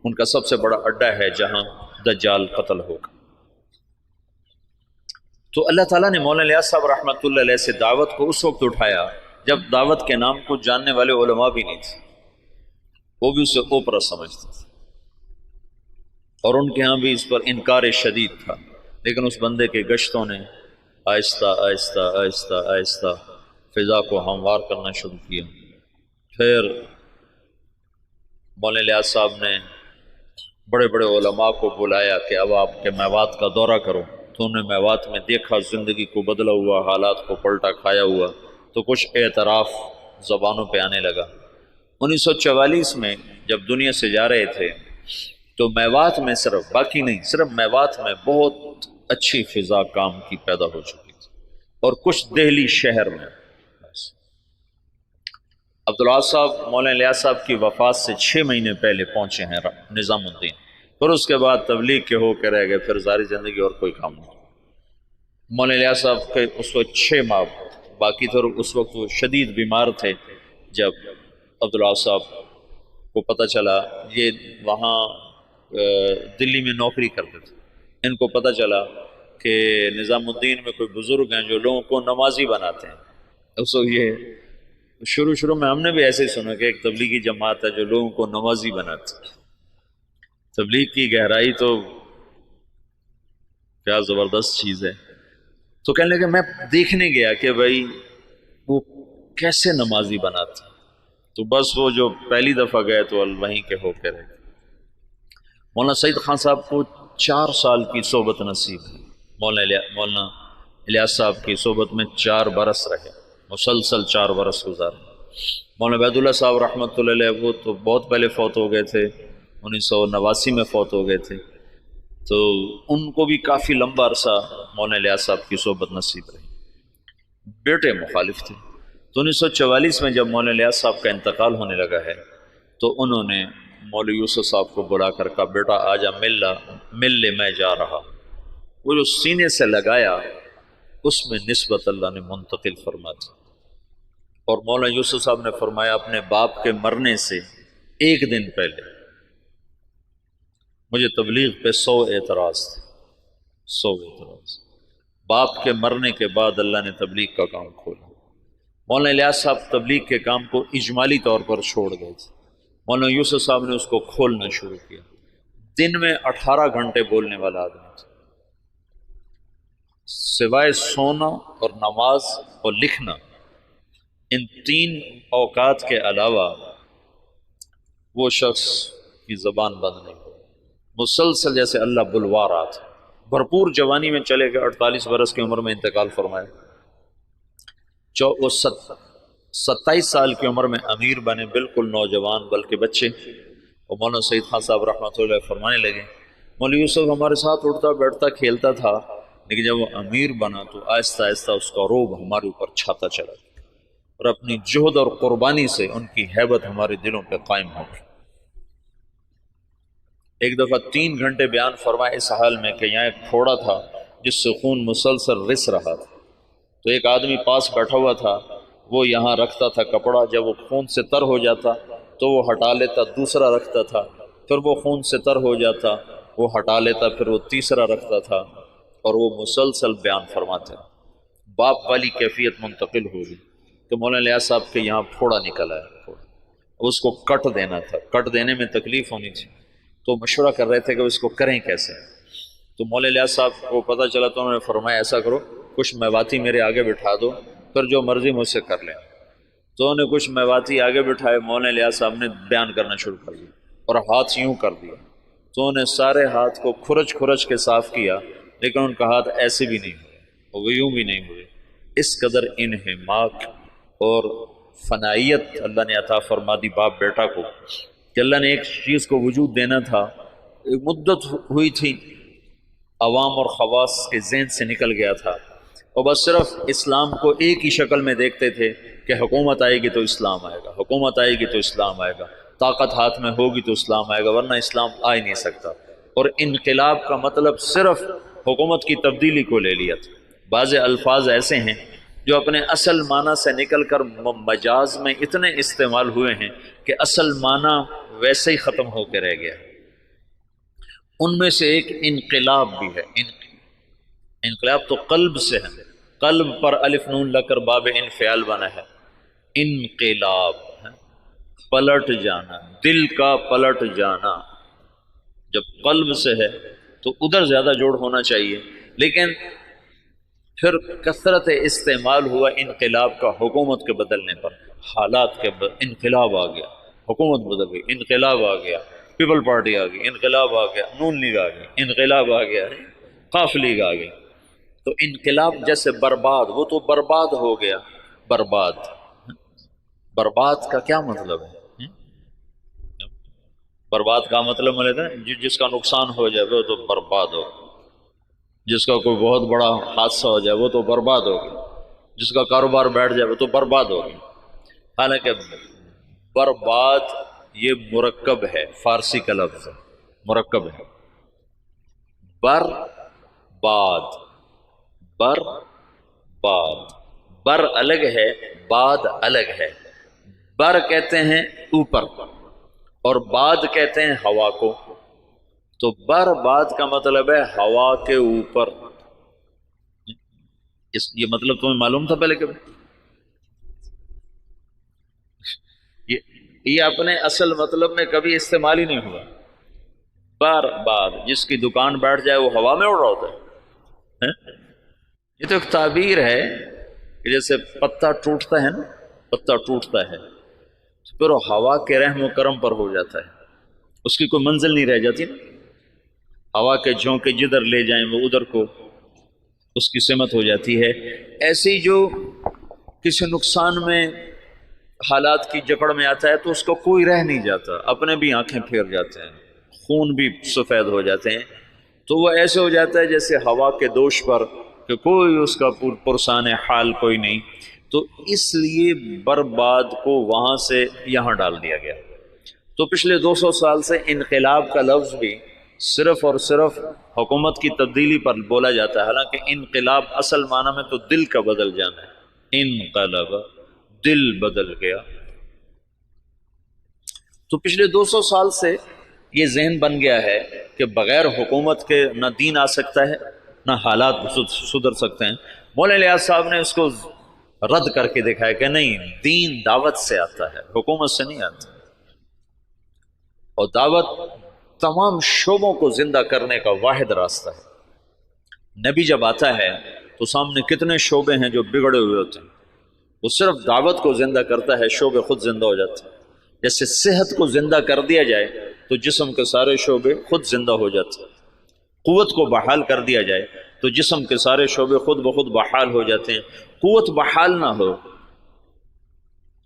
ان کا سب سے بڑا اڈا ہے جہاں دجال قتل ہوگا۔ تو اللہ تعالیٰ نے مولانا الیاس صاحب رحمۃ اللہ علیہ سے دعوت کو اس وقت اٹھایا جب دعوت کے نام کو جاننے والے علماء بھی نہیں تھے، وہ بھی اسے اوپرا سمجھتے تھے، اور ان کے ہاں بھی اس پر انکار شدید تھا، لیکن اس بندے کے گشتوں نے آہستہ آہستہ آہستہ آہستہ فضا کو ہموار کرنا شروع کیا۔ پھر مولانا الیاس صاحب نے بڑے بڑے علماء کو بلایا کہ اب آپ کے میوات کا دورہ کرو، تو انہوں نے میوات میں دیکھا زندگی کو بدلا ہوا، حالات کو پلٹا کھایا ہوا، تو کچھ اعتراف زبانوں پہ آنے لگا۔ 1944 میں جب دنیا سے جا رہے تھے تو میوات میں صرف میوات میں بہت اچھی فضا کام کی پیدا ہو چکی تھی، اور کچھ دہلی شہر میں۔ عبدالعاظ صاحب مولانا الیاس صاحب کی وفات سے 6 مہینے پہلے پہنچے ہیں نظام الدین، پھر اس کے بعد تبلیغ کے ہو کے رہ گئے، پھر ساری زندگی اور کوئی کام نہیں۔ مولانا الیاس صاحب کے اس وقت 6 ماہ باقی تھے، اور اس وقت وہ شدید بیمار تھے۔ جب عبدالعاظ صاحب کو پتہ چلا، یہ وہاں دلی میں نوکری کرتے تھے، ان کو پتہ چلا کہ نظام الدین میں کوئی بزرگ ہیں جو لوگوں کو نمازی بناتے ہیں۔ اس وقت یہ شروع میں ہم نے بھی ایسے ہی سنا کہ ایک تبلیغی جماعت ہے جو لوگوں کو نمازی بناتی ہے۔ تبلیغ کی گہرائی تو کیا زبردست چیز ہے۔ تو کہنے لگے میں دیکھنے گیا کہ بھائی وہ کیسے نمازی بناتے، تو بس وہ جو پہلی دفعہ گئے تو وہیں کے ہو کے رہے۔ مولانا سعید خان صاحب کو 4 سال کی صحبت نصیب ہے، مولانا الیاس صاحب کی صحبت میں 4 برس رہے، مسلسل 4 برس گزارے۔ مولانا عبید اللہ صاحب رحمۃ اللہ علیہ وہ تو بہت پہلے فوت ہو گئے تھے، 1989 میں فوت ہو گئے تھے، تو ان کو بھی کافی لمبا عرصہ مولانا الیاس صاحب کی صحبت نصیب رہی۔ بیٹے مخالف تھے، تو 1944 میں جب مولانا الیاس صاحب کا انتقال ہونے لگا ہے تو انہوں نے مولوی یوسف صاحب کو بلا کر کہا بیٹا آجا مل لے میں جا رہا۔ وہ جو سینے سے لگایا اس میں نسبت اللہ نے منتقل فرما دی، اور مولانا یوسف صاحب نے فرمایا اپنے باپ کے مرنے سے 1 دن پہلے مجھے تبلیغ پہ 100 اعتراض تھے، 100 اعتراض۔ باپ کے مرنے کے بعد اللہ نے تبلیغ کا کام کھولا۔ مولانا الیاس صاحب تبلیغ کے کام کو اجمالی طور پر چھوڑ گئے تھے، مولانا یوسف صاحب نے اس کو کھولنا شروع کیا۔ دن میں 18 گھنٹے بولنے والا آدمی تھا، سوائے سونا اور نماز اور لکھنا، ان 3 اوقات کے علاوہ وہ شخص کی زبان بند نہیں ہو، مسلسل جیسے اللہ بلوا رہا تھا۔ بھرپور جوانی میں چلے گئے، 48 برس کی عمر میں انتقال فرمایا۔ 27 سال کی عمر میں امیر بنے، بالکل نوجوان بلکہ بچے. اور مولانا سعید خان صاحب رحمۃ اللہ علیہ فرمانے لگے مولوی یوسف ہمارے ساتھ اٹھتا بیٹھتا کھیلتا تھا، لیکن جب وہ امیر بنا تو آہستہ آہستہ اس کا روب ہمارے اوپر چھاتا چلا اور اپنی جہد اور قربانی سے ان کی ہیبت ہمارے دلوں پہ قائم ہو گئی. ایک دفعہ 3 گھنٹے بیان فرمایا اس حال میں کہ یہاں ایک پھوڑا تھا جس سے خون مسلسل رس رہا تھا. تو ایک آدمی پاس بیٹھا ہوا تھا، وہ یہاں رکھتا تھا کپڑا، جب وہ خون سے تر ہو جاتا تو وہ ہٹا لیتا، دوسرا رکھتا تھا، پھر وہ خون سے تر ہو جاتا، وہ ہٹا لیتا، پھر وہ تیسرا رکھتا تھا، اور وہ مسلسل بیان فرماتے. باپ والی کیفیت منتقل ہو گئی کہ مولانا الیاس صاحب کے یہاں پھوڑا نکل آیا. اس کو کٹ دینا تھا، کٹ دینے میں تکلیف ہونی تھی، تو مشورہ کر رہے تھے کہ اس کو کریں کیسے. تو مولانا الیاس صاحب کو پتہ چلا تو انہوں نے فرمایا ایسا کرو، کچھ میواتی میرے آگے بٹھا دو، پھر جو مرضی مجھ سے کر لیں. تو انہوں نے کچھ میواتی آگے بٹھائے، مولانا الیاس صاحب نے بیان کرنا شروع کر دیا اور ہاتھ یوں کر دیا. تو انہوں نے سارے ہاتھ کو کھرچ کھرچ کے صاف کیا، لیکن ان کا ہاتھ ایسے بھی نہیں ہوئے، وہ یوں بھی نہیں ہوئے. اس قدر انہماک اور فنائیت اللہ نے عطا فرما دی باپ بیٹا کو کہ اللہ نے ایک چیز کو وجود دینا تھا. ایک مدت ہوئی تھی عوام اور خواص کے ذہن سے نکل گیا تھا، اور بس صرف اسلام کو ایک ہی شکل میں دیکھتے تھے کہ حکومت آئے گی تو اسلام آئے گا، حکومت آئے گی تو اسلام آئے گا، طاقت ہاتھ میں ہوگی تو اسلام آئے گا، ورنہ اسلام آ ہی نہیں سکتا. اور انقلاب کا مطلب صرف حکومت کی تبدیلی کو لے لیا تھا. بعض الفاظ ایسے ہیں جو اپنے اصل معنی سے نکل کر مجاز میں اتنے استعمال ہوئے ہیں کہ اصل معنی ویسے ہی ختم ہو کے رہ گیا. ان میں سے ایک انقلاب بھی ہے. انقلاب تو قلب سے ہے، قلب پر الف نون لگ کر باب انفعال بنا ہے. انقلاب ہے پلٹ جانا، دل کا پلٹ جانا. جب قلب سے ہے تو ادھر زیادہ جوڑ ہونا چاہیے، لیکن پھر کثرت استعمال ہوا انقلاب کا حکومت کے بدلنے پر. حالات کے انقلاب آ گیا، حکومت بدل گئی، انقلاب آ گیا، پیپل پارٹی آ گئی، انقلاب آ گیا، نون لیگ آ گئی، انقلاب آ گیا، قاف لیگ آ گئی. تو انقلاب جیسے برباد، وہ تو برباد ہو گیا. برباد، برباد کا کیا مطلب ہے؟ برباد کا مطلب ملے جس کا نقصان ہو جائے وہ تو برباد ہو، جس کا کوئی بہت بڑا حادثہ ہو جائے وہ تو برباد ہو گیا، جس کا کاروبار بیٹھ جائے وہ تو برباد ہو گیا. حالانکہ برباد یہ مرکب ہے، فارسی کا لفظ ہے، مرکب ہے. بر باد، بر باد، بر الگ ہے، باد الگ ہے. بر کہتے ہیں اوپر اور باد کہتے ہیں ہوا کو. تو بر باد کا مطلب ہے ہوا کے اوپر. یہ مطلب تمہیں معلوم تھا پہلے کبھی؟ یہ اپنے اصل مطلب میں کبھی استعمال ہی نہیں ہوا. بر باد، جس کی دکان بیٹھ جائے وہ ہوا میں اڑ رہا ہوتا ہے. یہ تو ایک تعبیر ہے کہ جیسے پتا ٹوٹتا ہے نا، پتا ٹوٹتا ہے پھر وہ ہوا کے رحم و کرم پر ہو جاتا ہے، اس کی کوئی منزل نہیں رہ جاتی نا. ہوا کے جھونکے جدھر لے جائیں وہ ادھر کو اس کی سمت ہو جاتی ہے. ایسی جو کسی نقصان میں حالات کی جکڑ میں آتا ہے تو اس کو کوئی رہ نہیں جاتا، اپنے بھی آنکھیں پھیر جاتے ہیں، خون بھی سفید ہو جاتے ہیں. تو وہ ایسے ہو جاتا ہے جیسے ہوا کے دوش پر کہ کوئی اس کا پرسان حال کوئی نہیں. تو اس لیے برباد کو وہاں سے یہاں ڈال دیا گیا. تو پچھلے 200 سال سے انقلاب کا لفظ بھی صرف اور صرف حکومت کی تبدیلی پر بولا جاتا ہے، حالانکہ انقلاب اصل معنی میں تو دل کا بدل جانا ہے. انقلب، دل بدل گیا. تو پچھلے 200 سال سے یہ ذہن بن گیا ہے کہ بغیر حکومت کے نہ دین آ سکتا ہے نہ حالات سدھر سکتے ہیں. مولانا الیاس صاحب نے اس کو رد کر کے دکھایا کہ نہیں، دین دعوت سے آتا ہے، حکومت سے نہیں آتا. اور دعوت تمام شعبوں کو زندہ کرنے کا واحد راستہ ہے. نبی جب آتا ہے تو سامنے کتنے شعبے ہیں جو بگڑے ہوئے ہوتے ہیں، وہ صرف دعوت کو زندہ کرتا ہے، شعبے خود زندہ ہو جاتے ہیں. جیسے صحت کو زندہ کر دیا جائے تو جسم کے سارے شعبے خود زندہ ہو جاتے ہیں. قوت کو بحال کر دیا جائے تو جسم کے سارے شعبے خود بخود بحال ہو جاتے ہیں. قوت بحال نہ ہو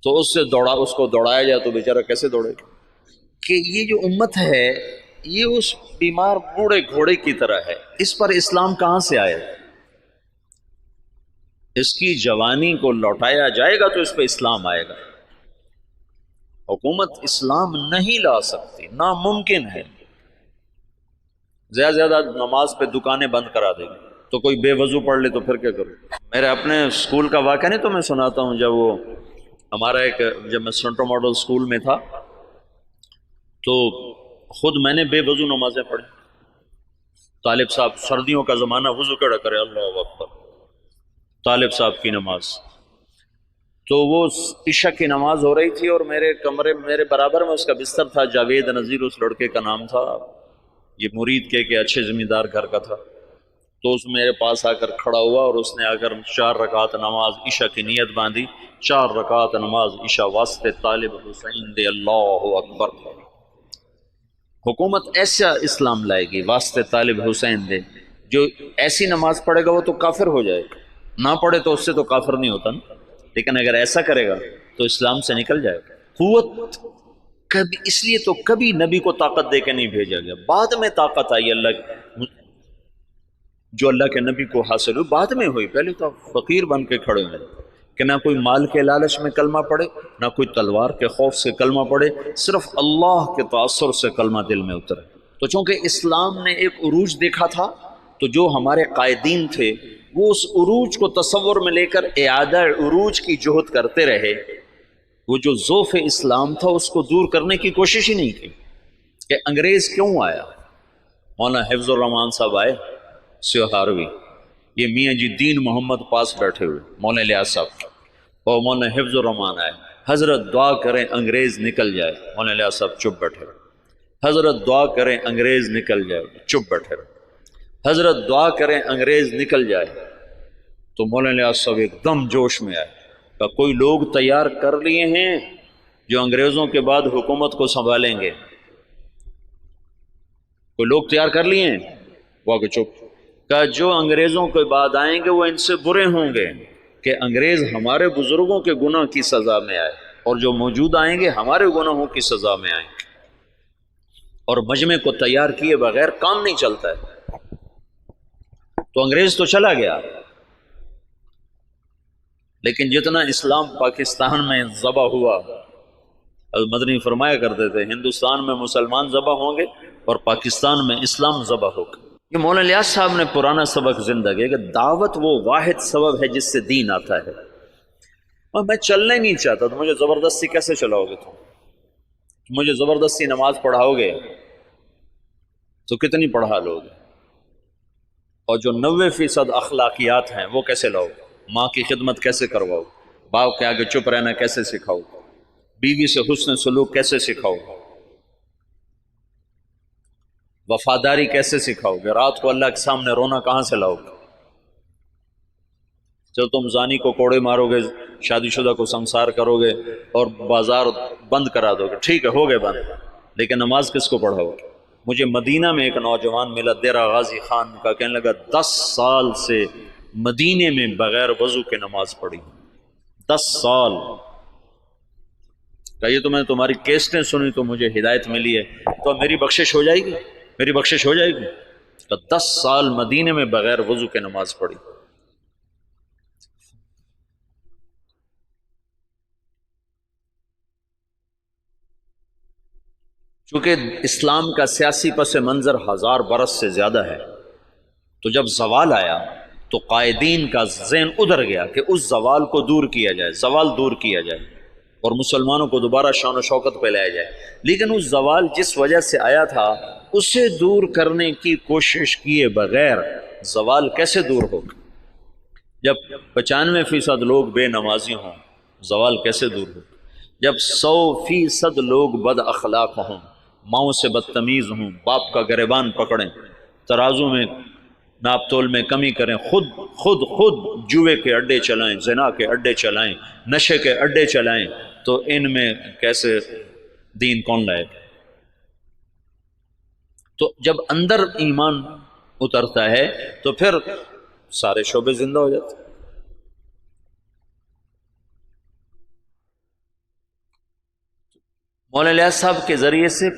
تو اس کو دوڑایا جائے تو بیچارہ کیسے دوڑے گا؟ کہ یہ جو امت ہے یہ اس بیمار بوڑھے گھوڑے کی طرح ہے، اس پر اسلام کہاں سے آئے؟ اس کی جوانی کو لوٹایا جائے گا تو اس پہ اسلام آئے گا۔ حکومت اسلام نہیں لا سکتی، ناممکن ہے۔ زیادہ زیادہ نماز پہ دکانیں بند کرا دے گی، تو کوئی بے وضو پڑھ لے تو پھر کیا کروں؟ میرے اپنے اسکول کا واقعہ نہیں تو میں سناتا ہوں، جب میں سینٹرل ماڈل اسکول میں تھا تو خود میں نے بے وضو نمازیں پڑھی۔ طالب صاحب، سردیوں کا زمانہ، وضو کیڑا کرے، اللہ اکبر، طالب صاحب کی نماز، تو وہ عشاء کی نماز ہو رہی تھی اور میرے برابر میں اس کا بستر تھا، جاوید نذیر اس لڑکے کا نام تھا، یہ مرید کے اچھے زمیندار گھر کا تھا۔ تو اس میرے پاس آ کر کھڑا ہوا اور اس نے آ کر 4 رکعت نماز عشاء کی نیت باندھی، 4 رکعت نماز عشاء واسطے طالب حسین دے، اللہ اکبر۔ حکومت ایسا اسلام لائے گی واسطے طالب حسین دے، جو ایسی نماز پڑھے گا وہ تو کافر ہو جائے گا، نہ پڑھے تو اس سے تو کافر نہیں ہوتا نا، لیکن اگر ایسا کرے گا تو اسلام سے نکل جائے گا۔ قوت کبھی، اس لیے تو کبھی نبی کو طاقت دے کے نہیں بھیجا گیا، بعد میں طاقت آئی جو اللہ کے نبی کو حاصل ہوئی بعد میں ہوئی، پہلے تو فقیر بن کے کھڑے ہوئے کہ نہ کوئی مال کے لالچ میں کلمہ پڑھے، نہ کوئی تلوار کے خوف سے کلمہ پڑھے، صرف اللہ کے تاثر سے کلمہ دل میں اترے۔ تو چونکہ اسلام نے ایک عروج دیکھا تھا تو جو ہمارے قائدین تھے وہ اس عروج کو تصور میں لے کر اعادہ عروج کی جہد کرتے رہے، وہ جو ذوف اسلام تھا اس کو دور کرنے کی کوشش ہی نہیں کی کہ انگریز کیوں آیا۔ مولانا حفظ الرحمان صاحب آئے سیوہاروی، یہ میاں جی دین محمد پاس بیٹھے ہوئے، مولانا الیاس صاحب اور مولانا حفظ الرحمان آئے، حضرت دعا کریں انگریز نکل جائے، مولانا الیاس صاحب چپ بیٹھے رہے، حضرت دعا کریں انگریز نکل جائے، چپ بیٹھے رہے، حضرت دعا کریں انگریز نکل جائے۔ تو مولانا الیاس صاحب ایک دم جوش میں آئے کہ کوئی لوگ تیار کر لیے ہیں جو انگریزوں کے بعد حکومت کو سنبھالیں گے، کوئی لوگ تیار کر لیے ہیں، وہ کہ چپ، کہ جو انگریزوں کے بعد آئیں گے وہ ان سے برے ہوں گے کہ انگریز ہمارے بزرگوں کے گناہ کی سزا میں آئے، اور جو موجود آئیں گے ہمارے گناہوں کی سزا میں آئیں گے، اور مجمع کو تیار کیے بغیر کام نہیں چلتا ہے۔ تو انگریز تو چلا گیا، لیکن جتنا اسلام پاکستان میں ذبح ہوا، مدنی فرمایا کرتے تھے ہندوستان میں مسلمان ذبح ہوں گے اور پاکستان میں اسلام ذبح ہوگا۔ یہ مولانا الیاس صاحب نے پرانا سبق زندہ کیا کہ دعوت وہ واحد سبب ہے جس سے دین آتا ہے، اور میں چلنا ہی نہیں چاہتا تو مجھے زبردستی کیسے چلاؤ گے؟ تم مجھے زبردستی نماز پڑھاؤ گے تو کتنی پڑھا لو گے؟ اور جو 90% اخلاقیات ہیں وہ کیسے لاؤ؟ ماں کی خدمت کیسے کرواؤ؟ باپ کے آگے چپ رہنا کیسے سکھاؤ؟ بیوی سے حسن سلوک کیسے سکھاؤ؟ وفاداری کیسے سکھاؤ گے؟ رات کو اللہ کے سامنے رونا کہاں سے لاؤ گے؟ جب تم زانی کو کوڑے مارو گے، شادی شدہ کو سنسار کرو گے اور بازار بند کرا دو گے، ٹھیک ہے ہو گئے بند، لیکن نماز کس کو پڑھاؤ گے؟ مجھے مدینہ میں ایک نوجوان ملا، دیرہ غازی خان کا، کہنے لگا 10 سال سے مدینے میں بغیر وضو کے نماز پڑھی، 10 سال۔ کہیے تو میں نے تمہاری کیسٹیں سنی تو مجھے ہدایت ملی ہے، تو میری بخشش ہو جائے گی؟ میری بخشش ہو جائے گی؟ تو 10 سال مدینے میں بغیر وضو کے نماز پڑھی۔ چونکہ اسلام کا سیاسی پس منظر 1000 برس سے زیادہ ہے، تو جب زوال آیا تو قائدین کا ذہن ادھر گیا کہ اس زوال کو دور کیا جائے، زوال دور کیا جائے اور مسلمانوں کو دوبارہ شان و شوکت پہ لایا جائے، لیکن اس زوال جس وجہ سے آیا تھا اسے دور کرنے کی کوشش کیے بغیر زوال کیسے دور ہوگا؟ جب 95% لوگ بے نمازی ہوں زوال کیسے دور ہوگا؟ جب 100% لوگ بد اخلاق ہوں، ماؤں سے بدتمیز ہوں، باپ کا گریبان پکڑیں، ترازو میں ناپ تول میں کمی کریں، خود جوئے کے اڈے چلائیں، زنا کے اڈے چلائیں، نشے کے اڈے چلائیں، تو ان میں کیسے دین کون لائے گا؟ تو جب اندر ایمان اترتا ہے تو پھر سارے شعبے زندہ ہو جاتے ہیں۔ مولانا الیاس صاحب کے ذریعے سے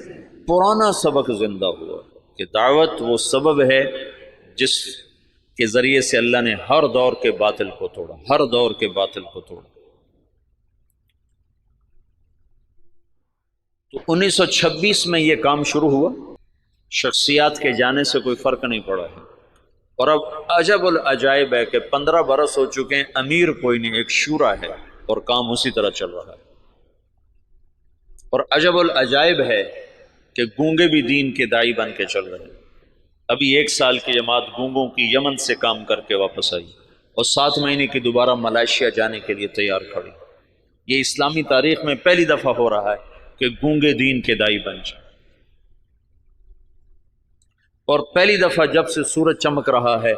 پرانا سبق زندہ ہوا کہ دعوت وہ سبب ہے جس کے ذریعے سے اللہ نے ہر دور کے باطل کو توڑا، ہر دور کے باطل کو توڑا۔ تو 1926 میں یہ کام شروع ہوا، شخصیات کے جانے سے کوئی فرق نہیں پڑا ہے، اور اب عجب العجائب ہے کہ 15 برس ہو چکے ہیں، امیر کوئی نہیں، ایک شورا ہے اور کام اسی طرح چل رہا ہے۔ اور عجب العجائب ہے کہ گونگے بھی دین کے داعی بن کے چل رہے ہیں۔ ابھی 1 سال کی جماعت گونگوں کی یمن سے کام کر کے واپس آئی اور 7 مہینے کی دوبارہ ملائیشیا جانے کے لیے تیار کھڑی۔ یہ اسلامی تاریخ میں پہلی دفعہ ہو رہا ہے کہ گونگے دین کے داعی بن جائیں، اور پہلی دفعہ جب سے سورج چمک رہا ہے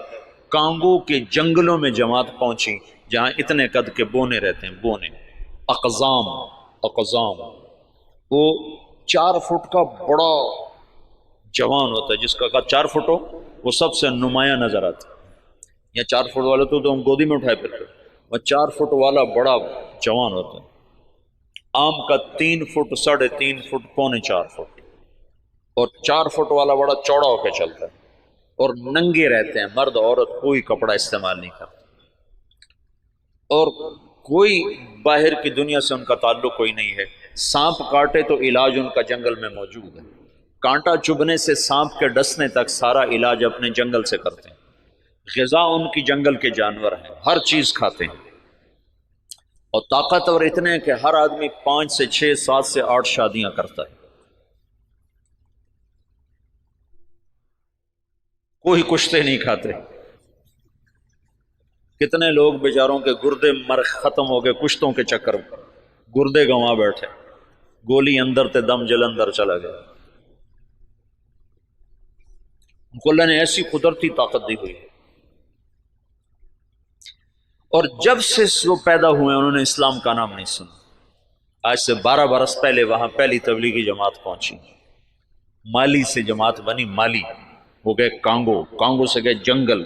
کانگو کے جنگلوں میں جماعت پہنچی جہاں اتنے قد کے بونے رہتے ہیں، بونے، اقزام، وہ 4 فٹ کا بڑا جوان ہوتا ہے، جس کا قد 4 فٹ ہو وہ سب سے نمایاں نظر آتا ہے۔ یا 4 فٹ والا تو ہم گودی میں اٹھائے پھرتے، وہ 4 فٹ والا بڑا جوان ہوتا ہے، آم کا 3 فٹ، 3.5 فٹ، پونے 4 فٹ، اور 4 فٹ والا بڑا چوڑا ہو کے چلتا ہے، اور ننگے رہتے ہیں، مرد عورت کوئی کپڑا استعمال نہیں کرتا، اور کوئی باہر کی دنیا سے ان کا تعلق کوئی نہیں ہے۔ سانپ کاٹے تو علاج ان کا جنگل میں موجود ہے، کانٹا چبھنے سے سانپ کے ڈسنے تک سارا علاج اپنے جنگل سے کرتے ہیں، غذا ان کی جنگل کے جانور ہیں، ہر چیز کھاتے ہیں، اور طاقتور اتنے ہیں کہ ہر آدمی 5 سے 6، 7 سے 8 شادیاں کرتا ہے، کوئی کشتے نہیں کھاتے۔ کتنے لوگ بیچاروں کے گردے مر ختم ہو گئے کشتوں کے چکر میں، گردے گنوا بیٹھے، گولی اندر تے دم جلندر چلا گیا۔ ان کو اللہ نے ایسی قدرتی طاقت دی ہوئی ہے، اور جب سے وہ پیدا ہوئے انہوں نے اسلام کا نام نہیں سنا۔ آج سے 12 برس پہلے وہاں پہلی تبلیغی جماعت پہنچی، مالی سے جماعت بنی، مالی، وہ گئے کانگو، کانگو سے گئے جنگل،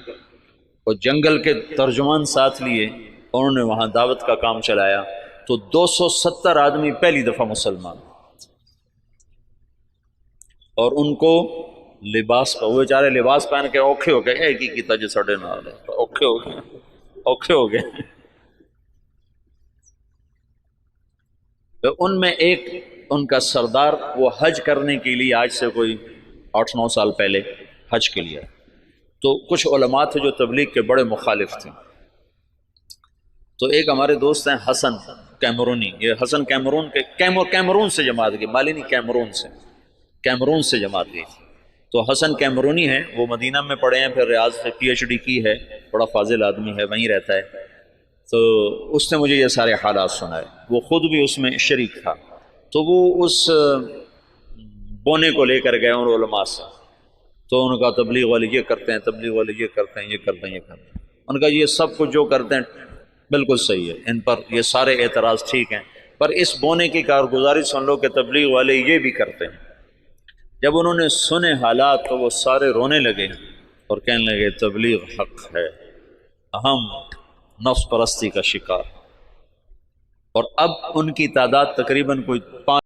اور جنگل کے ترجمان ساتھ لیے، انہوں نے وہاں دعوت کا کام چلایا، تو 270 آدمی پہلی دفعہ مسلمان، اور ان کو لباس وہ بیچارے لباس پہن کے اوکھے ہو گئے، ایک ہی کیتا جو سڑے نال ہے، اوکھے ہو گئے۔ تو ان میں ایک ان کا سردار، وہ حج کرنے کے لیے آج سے کوئی 8-9 سال پہلے حج کے لیے، تو کچھ علماء تھے جو تبلیغ کے بڑے مخالف تھے، تو ایک ہمارے دوست ہیں حسن کیمرونی، یہ حسن کیمرون سے جماعت گئی، مالی نہیں، کیمرون سے جماعت گئی، تو حسن کیمرونی ہے، وہ مدینہ میں پڑھے ہیں، پھر ریاض سے PhD کی ہے، بڑا فاضل آدمی ہے، وہیں رہتا ہے، تو اس نے مجھے یہ سارے حالات سنائے، وہ خود بھی اس میں شریک تھا، تو وہ اس بونے کو لے کر گئے ان علماء سے، تو ان کا تبلیغ والے یہ کرتے ہیں، تبلیغ والے یہ کرتے ہیں، یہ کرتے ہیں، یہ کرتے ہیں، ان کا یہ سب کچھ جو کرتے ہیں بالکل صحیح ہے، ان پر یہ سارے اعتراض ٹھیک ہیں، پر اس بونے کی کارگزاری سن لو کہ تبلیغ والے یہ بھی کرتے ہیں۔ جب انہوں نے سنے حالات تو وہ سارے رونے لگے اور کہنے لگے تبلیغ حق ہے، ہم نفس پرستی کا شکار، اور اب ان کی تعداد تقریباً کوئی